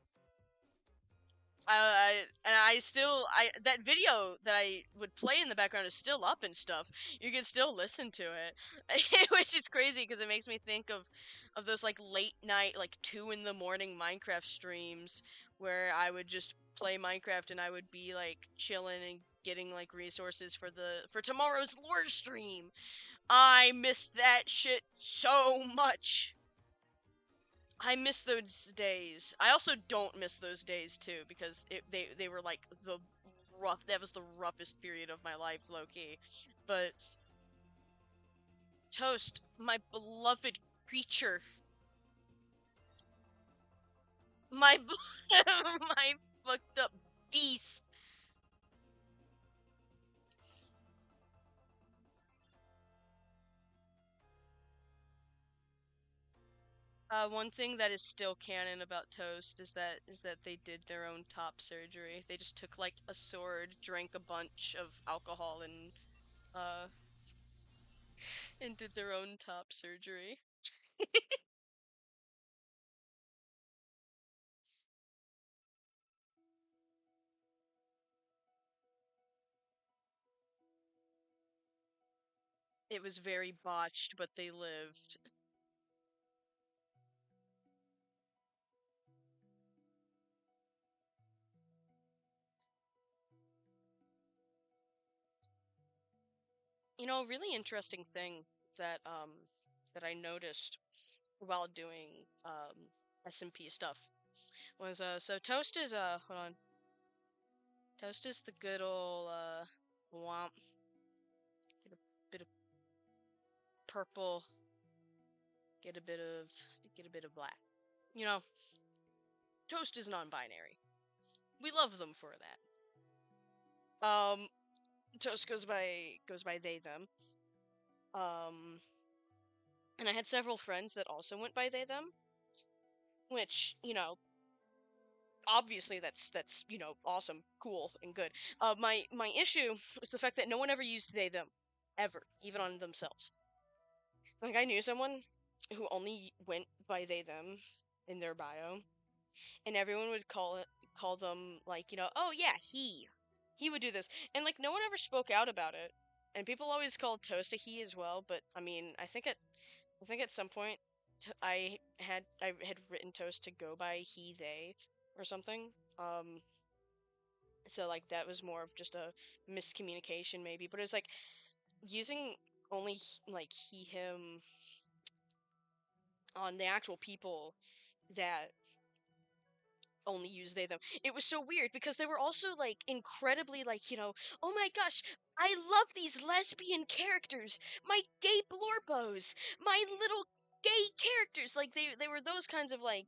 and I still I that video that I would play in the background is still up and stuff. You can still listen to it, which is crazy because it makes me think of those like late night like 2 in the morning Minecraft streams where I would just play Minecraft and I would be like chilling and getting like resources for tomorrow's lore stream. I miss that shit so much. I miss those days. I also don't miss those days too because they were like the rough. That was the roughest period of my life, low key. But Toast, my beloved creature, my my fucked up beast. One thing that is still canon about Toast is that they did their own top surgery. They just took like a sword, drank a bunch of alcohol, uh and did their own top surgery. It was very botched, but they lived. A really interesting thing that I noticed while doing SMP stuff was so Toast is hold on. Toast is the good old womp. Get a bit of purple, get a bit of get a bit of black. You know, Toast is non-binary. We love them for that. Toast goes by they them. Um and I had several friends that also went by they them, which, obviously that's awesome, cool, and good. My issue was the fact that no one ever used they them, ever, even on themselves. Like I knew someone who only went by they them in their bio, and everyone would call them like oh yeah he would do this, and like no one ever spoke out about it, and people always called Toast a he as well. But I mean, I think at some point I had written Toast to go by he they or something. So like that was more of just a miscommunication maybe, but it was like using only like he him on the actual people that only use they them. It was so weird because they were also like incredibly like, oh my gosh, I love these lesbian characters. My gay blorbos, my little gay characters. Like they were those kinds of like,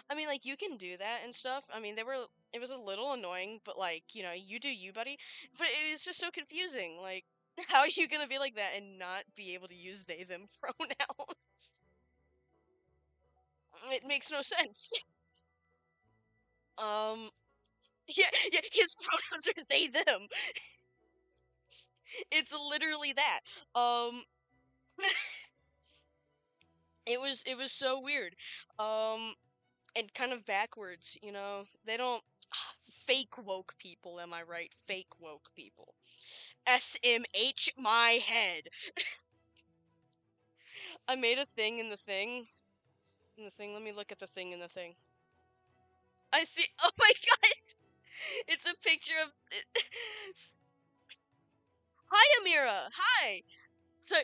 I mean like you can do that and stuff. I mean it was a little annoying, but like, you do you, buddy. But it was just so confusing. Like how are you gonna be like that and not be able to use they them pronouns? It makes no sense. Um Yeah, yeah, his pronouns are they them. It's literally that. Um it was so weird. Um and kind of backwards, They don't fake woke people, am I right? Fake woke people. SMH my head. I made a thing in the thing. In the thing, let me look at the thing in the thing. I see. Oh my god! It's a picture of. Hi, Amira. Hi. So,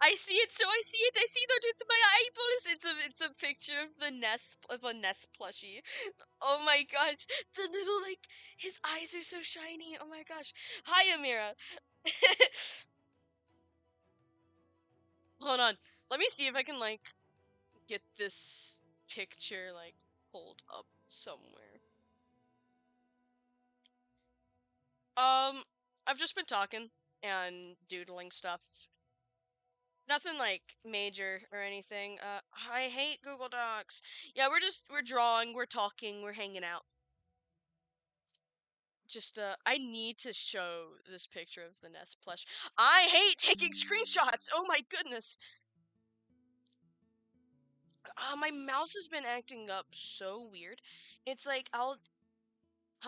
I see it. So I see it. I see that with my eyeballs. It's a picture of the Nest of a Nest plushie. Oh my gosh, the little like his eyes are so shiny. Oh my gosh. Hi, Amira. Hold on. Let me see if I can like get this picture like pulled up somewhere. I've just been talking and doodling stuff. Nothing like major or anything. I hate Google Docs. Yeah, we're drawing, we're talking, we're hanging out. just I need to show this picture of the Nest plush. I hate taking screenshots. Oh my goodness. My mouse has been acting up so weird. It's like I'll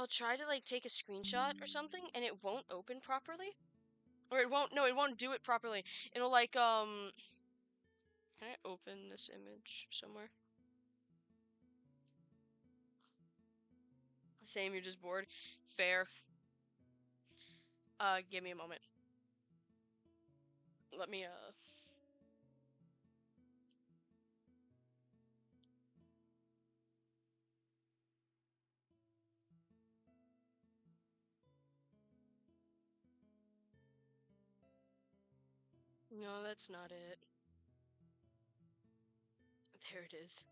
try to like take a screenshot or something and it won't open properly. Or it won't, no, it won't do it properly. It'll like can I open this image somewhere? Same, you're just bored. Fair. Give me a moment. Let me no, that's not it. There it is.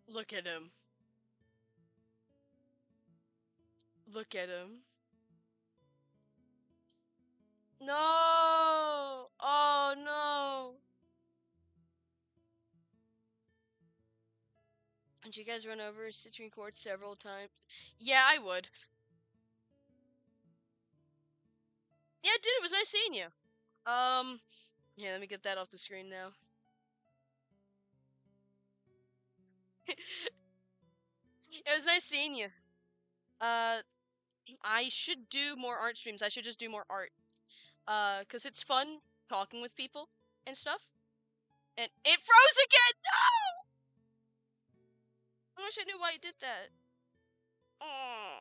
Look at him. Look at him. No! Oh no! Did you guys run over citrine quartz several times? Yeah, I would. Yeah, dude, it was nice seeing you. Yeah, let me get that off the screen now. It was nice seeing you. Uh, I should do more art streams. I should just do more art. Cause it's fun talking with people and stuff. And it froze again! No! I wish I knew why it did that. Oh.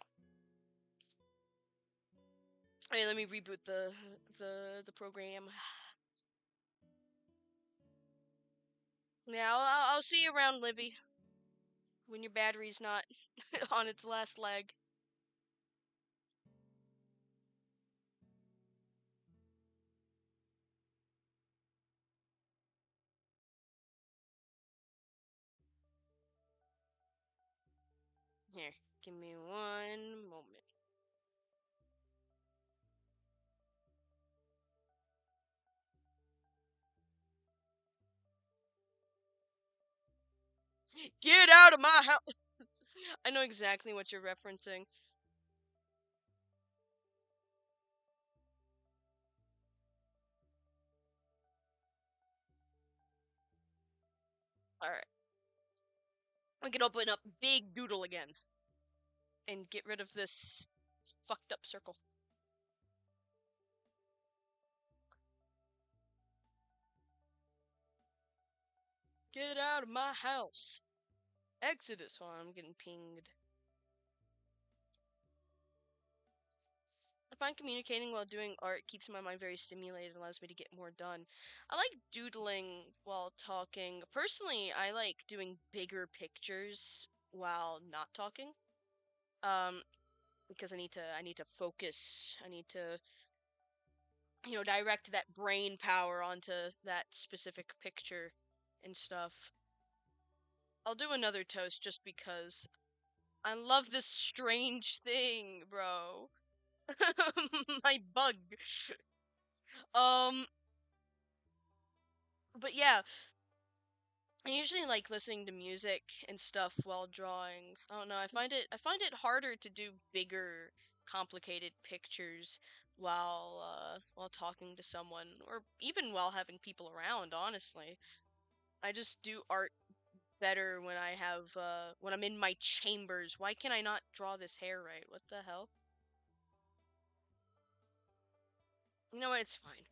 Hey, let me reboot the program. Yeah, I'll see you around, Livy. When your battery's not on its last leg. Here, give me one moment. Get out of my house! I know exactly what you're referencing. Alright. I can open up Big Doodle again. And get rid of this fucked up circle. Get out of my house. Exodus. Oh, I'm getting pinged. I find communicating while doing art keeps my mind very stimulated and allows me to get more done. I like doodling while talking. Personally, I like doing bigger pictures while not talking. Um, because I need to focus. I need to, direct that brain power onto that specific picture and stuff. I'll do another toast just because I love this strange thing, bro. My bug. Um, but yeah, I usually like listening to music and stuff while drawing. I don't know, I find it harder to do bigger, complicated pictures while talking to someone or even while having people around, honestly. I just do art better when I'm in my chambers. Why can I not draw this hair right? What the hell? You know what? It's fine.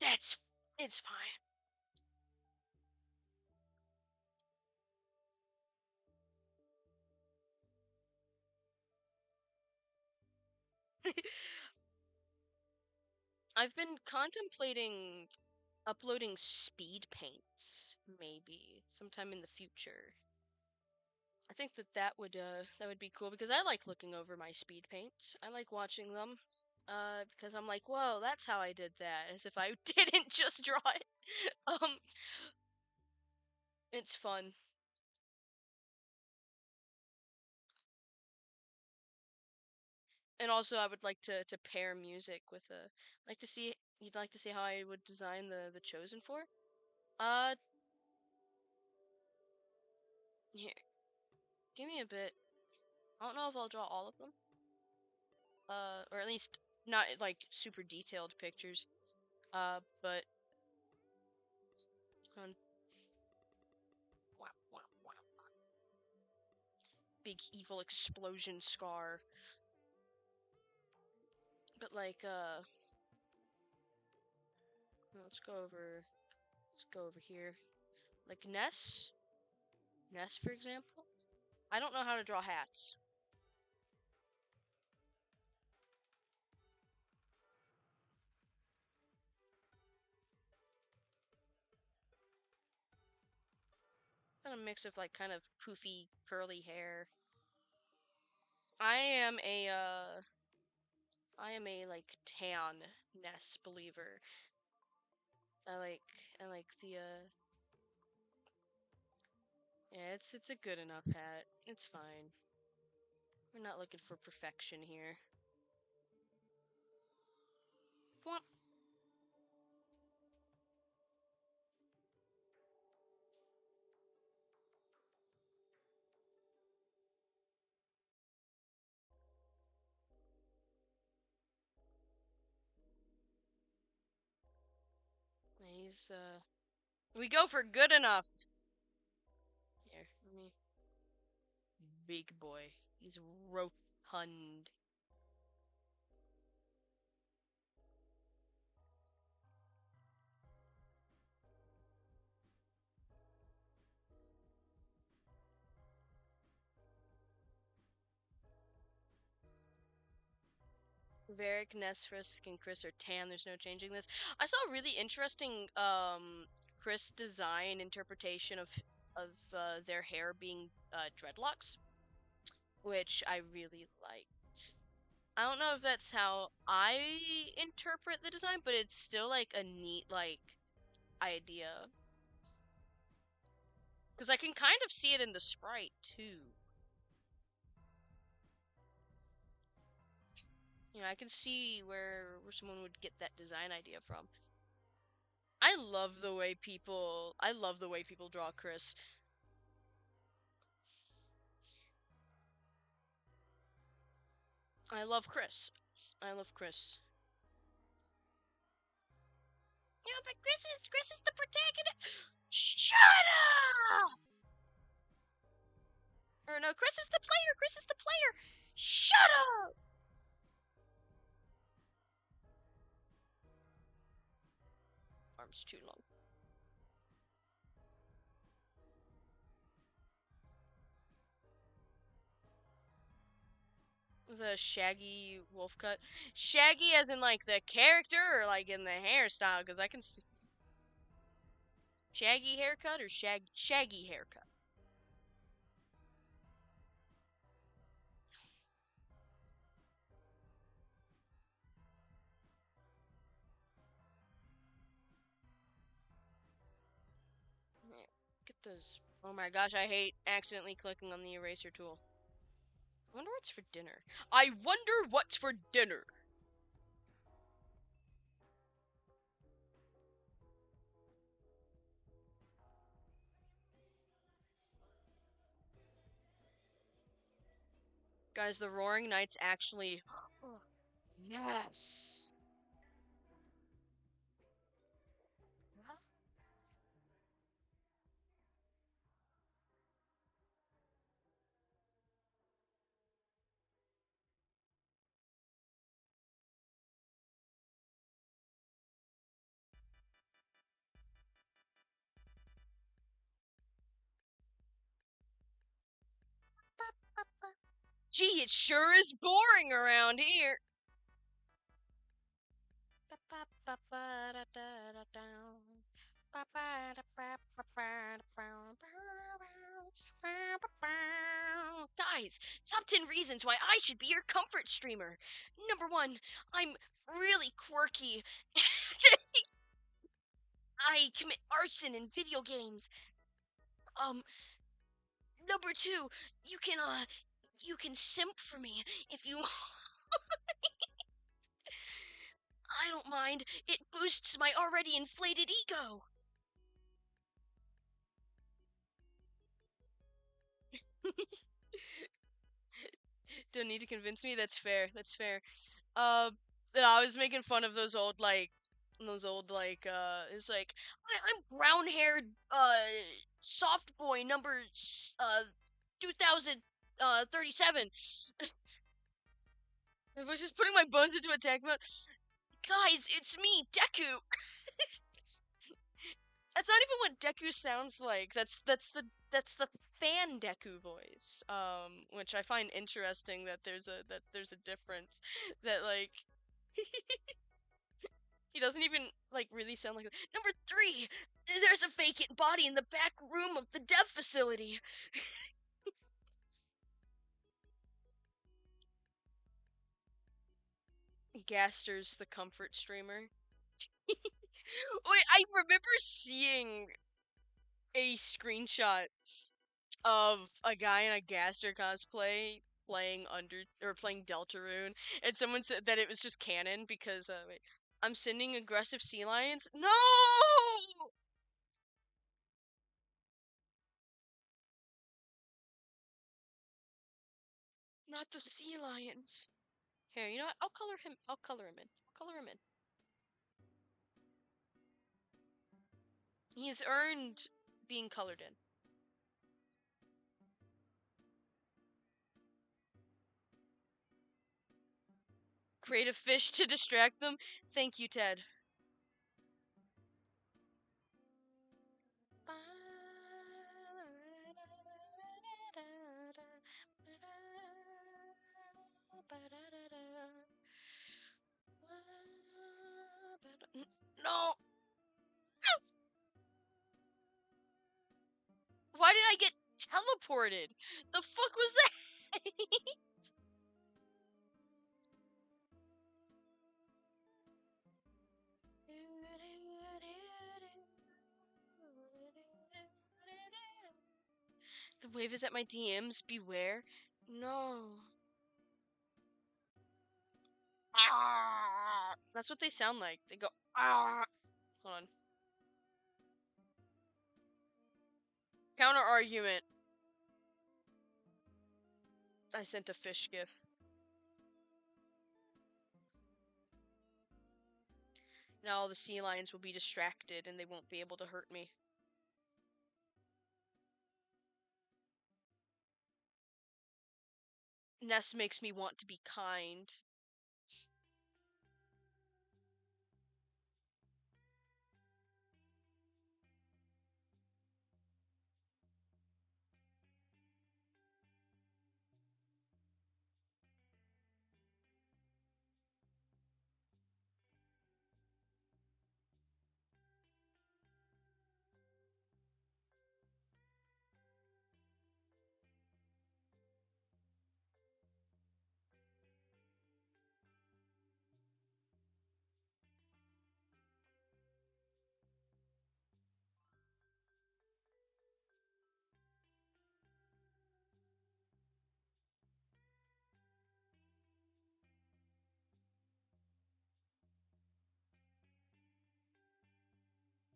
That's it's fine. I've been contemplating uploading speed paints maybe sometime in the future. I think that would be cool because I like looking over my speed paints. I like watching them. Because I'm like, whoa, that's how I did that, as if I didn't just draw it. Um, it's fun. And also I would like to pair music with a like to see you'd like to see how I would design the Chosen 4? Uh here. Give me a bit. I don't know if I'll draw all of them. Or at least not like super detailed pictures. But um, big evil explosion scar. But like let's go over here. Like Ness for example. I don't know how to draw hats. Kind of mix of like kind of poofy curly hair. I am a like tan Ness believer. I like I like the yeah, it's a good enough hat. It's fine. We're not looking for perfection here. Womp. He's we go for good enough. Here, let me big boy. He's rotund. Varric, Ness, Frisk, and Chris are tan. There's no changing this. I saw a really interesting Chris design interpretation of their hair being dreadlocks, which I really liked. I don't know if that's how I interpret the design, but it's still like a neat like idea. Because I can kind of see it in the sprite too. You know, I can see where someone would get that design idea from. I love the way people draw Chris. I love Chris. I love Chris. Yeah, but Chris is the protagonist. Shut up! Or no, Chris is the player. Chris is the player. Shut up! Arms too long. The shaggy wolf cut. Shaggy as in like the character or like in the hairstyle, because I can see shaggy haircut or shaggy haircut. Yeah, get those. Oh my gosh, I hate accidentally clicking on the eraser tool. I wonder what's for dinner. I wonder what's for dinner. Guys, the Roaring Knights actually. Yes. Gee, it sure is boring around here. Guys, top 10 reasons why I should be your comfort streamer. Number one, I'm really quirky. I commit arson in video games. Um, Number two, you can you can simp for me if you I don't mind. It boosts my already inflated ego. Don't need to convince me. That's fair. That's fair. Uh, yeah, I was making fun of it's like I'm brown haired soft boy number 2037. I was just putting my bones into attack mode. Guys, it's me, Deku. That's not even what Deku sounds like. That's the fan Deku voice. Which I find interesting that there's a difference. That like he doesn't even like really sound like number 3. There's a vacant body in the back room of the dev facility. Gaster's the comfort streamer. Wait, I remember seeing a screenshot of a guy in a Gaster cosplay playing Deltarune, and someone said that it was just canon because wait, I'm sending aggressive sea lions. No, not the sea lions. Here, you know what? I'll color him. I'll color him in. I'll color him in. He's earned being colored in. Create a fish to distract them. Thank you, Ted. No. Why did I get teleported? The fuck was that? The wave is at my DMs. Beware. No. Ah. That's what they sound like. They go ah. Hold on. Counter argument. I sent a fish gif. Now all the sea lions will be distracted and they won't be able to hurt me. Ness makes me want to be kind.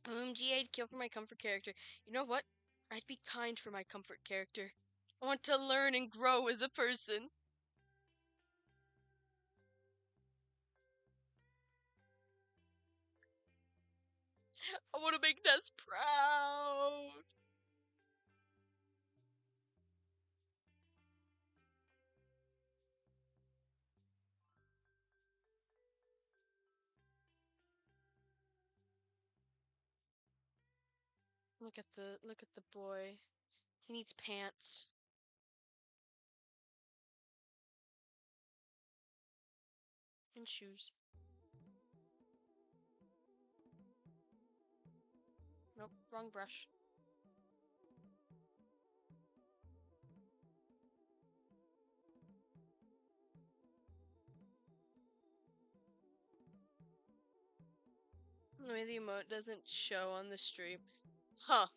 OMG, I'd kill for my comfort character. You know what? I'd be kind for my comfort character. I want to learn and grow as a person. I want to make Ness proud. Look at the boy. He needs pants and shoes. Nope, wrong brush. Maybe the emote doesn't show on the stream. Huh.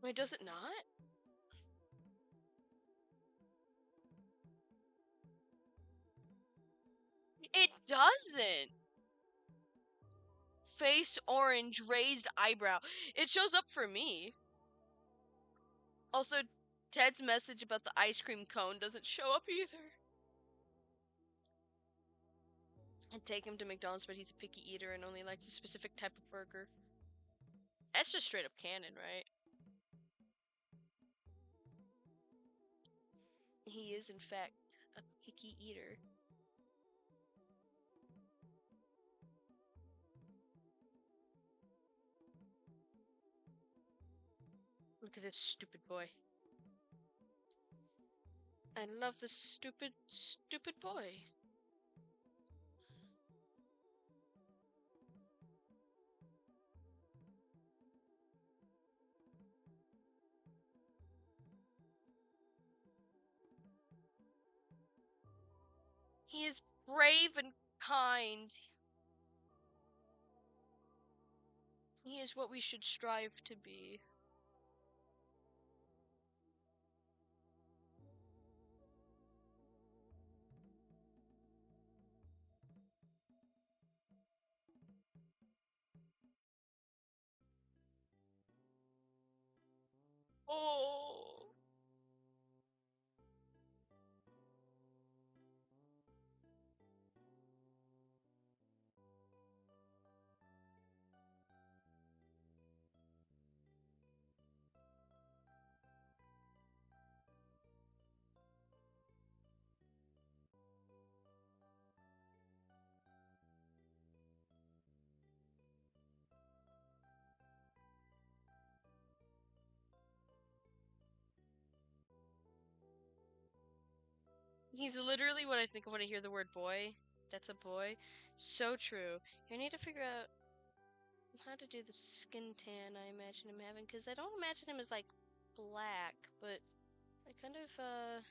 Wait, does it not? It doesn't! Face orange, raised eyebrow. It shows up for me. Also, Ted's message about the ice cream cone doesn't show up either. I'd take him to McDonald's, but he's a picky eater and only likes a specific type of burger. That's just straight up canon, right? He is, in fact, a picky eater. Look at this stupid boy. I love this stupid, stupid boy. He is brave and kind. He is what we should strive to be. Oh. He's literally what I think of when I hear the word boy. That's a boy. So true. You need to figure out how to do the skin tan I imagine him having, because I don't imagine him as, like, black, but I kind of,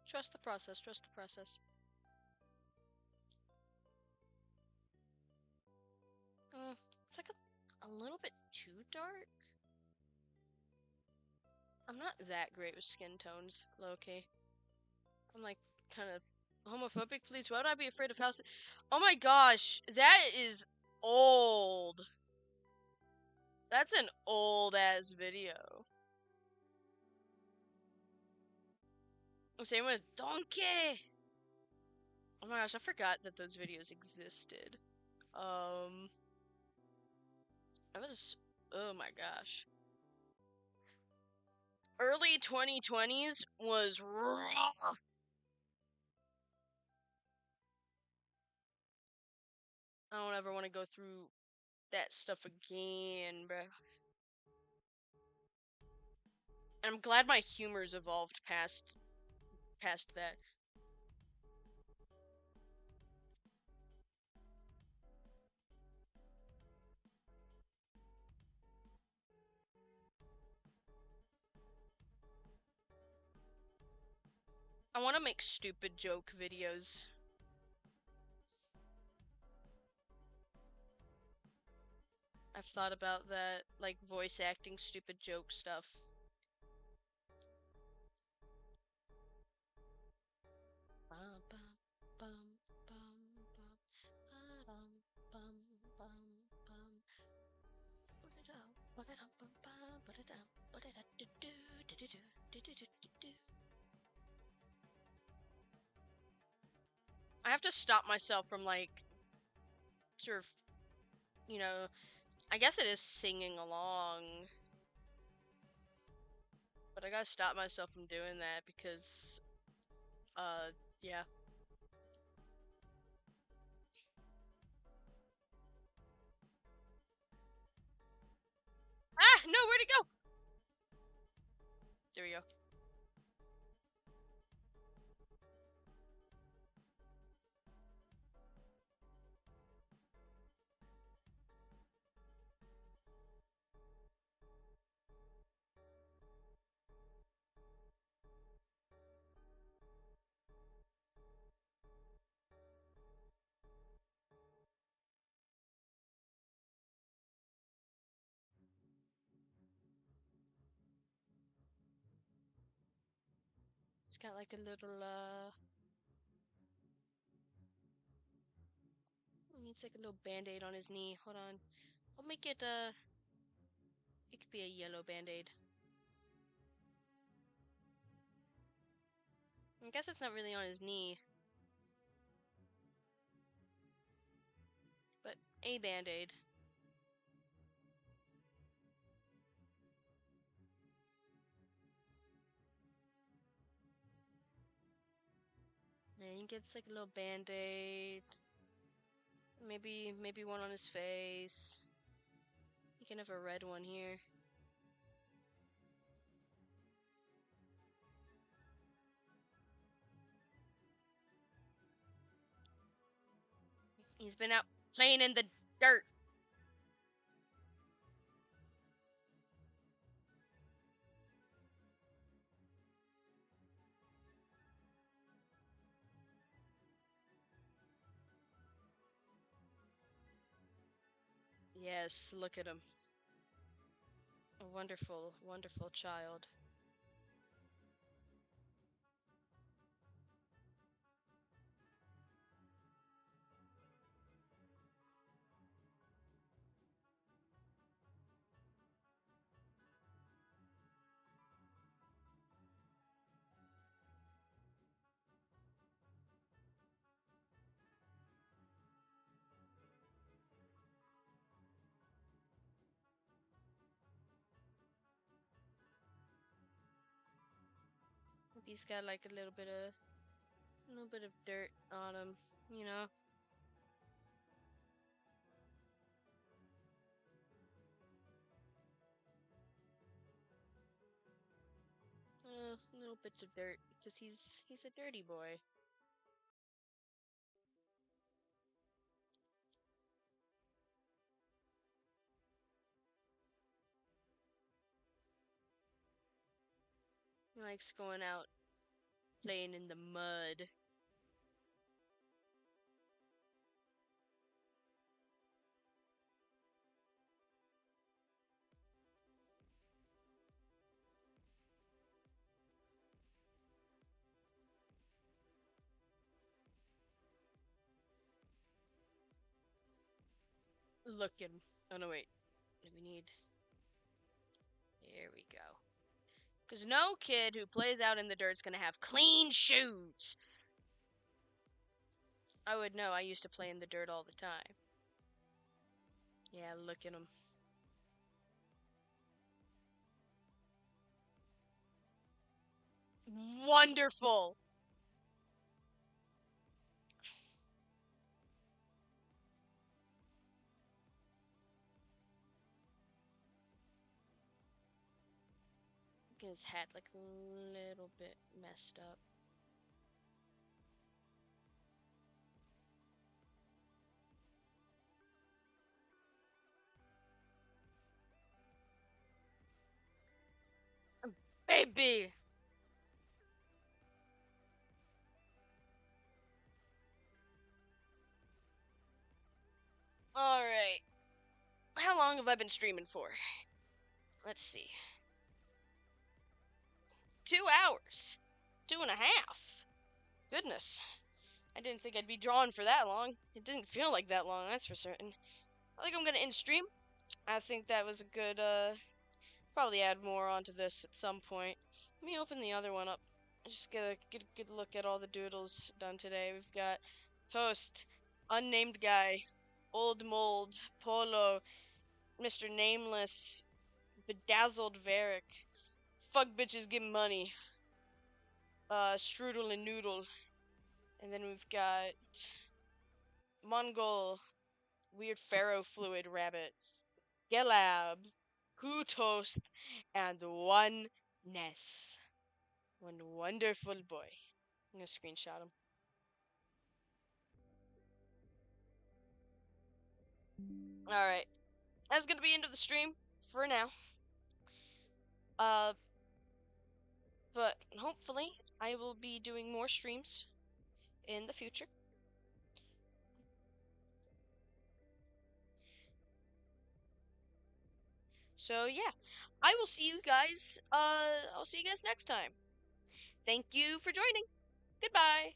trust the process, trust the process. It's like a little bit too dark. I'm not that great with skin tones, low-key. I'm like kind of homophobic, please. Why would I be afraid of house? Oh my gosh, that is old. That's an old ass video. Same with Donkey. Oh my gosh, I forgot that those videos existed. I was. Oh my gosh. Early 2020s was rough. I don't ever want to go through that stuff again, bro. I'm glad my humor's evolved past that. I want to make stupid joke videos. I've thought about that, like voice acting stupid joke stuff. I have to stop myself from, like, sort of, you know, I guess it is singing along. But I gotta stop myself from doing that because, yeah. Ah, no, where'd it go? There we go. got like a little he needs like a little band-aid on his knee. Hold on. I'll make it it could be a yellow band-aid. I guess it's not really on his knee. But a band-aid. And he gets like a little band-aid. Maybe one on his face. You can have a red one here. He's been out playing in the dirt. Yes, look at him. A wonderful, wonderful child. Maybe he's got like a little bit of dirt on him, you know. Little bits of dirt because he's a dirty boy. He likes going out playing in the mud. Look at him. Oh no, wait. We need. Here we go. Because no kid who plays out in the dirt's gonna have clean shoes. I would know. I used to play in the dirt all the time. Yeah, look at him. Wonderful. Look at his hat, like a little bit messed up. Baby. All right. How long have I been streaming for? Let's see. 2 hours. 2.5. Goodness. I didn't think I'd be drawn for that long. It didn't feel like that long, that's for certain. I think I'm gonna end stream. I think that was a good, probably add more onto this at some point. Let me open the other one up. Just get a good look at all the doodles done today. We've got Toast, Unnamed Guy, Old Mold, Polo, Mr. Nameless, Bedazzled Varric, Fuck Bitches Give Money, Strudel and Noodle, and then we've got Mongol, Weird Pharaoh Fluid Rabbit, Gelab, Who Toast, and One Ness. One wonderful boy. I'm gonna screenshot him. Alright. That's gonna be into the stream for now. Uh, but hopefully I will be doing more streams in the future. So yeah, I will see you guys. I'll see you guys next time. Thank you for joining. Goodbye.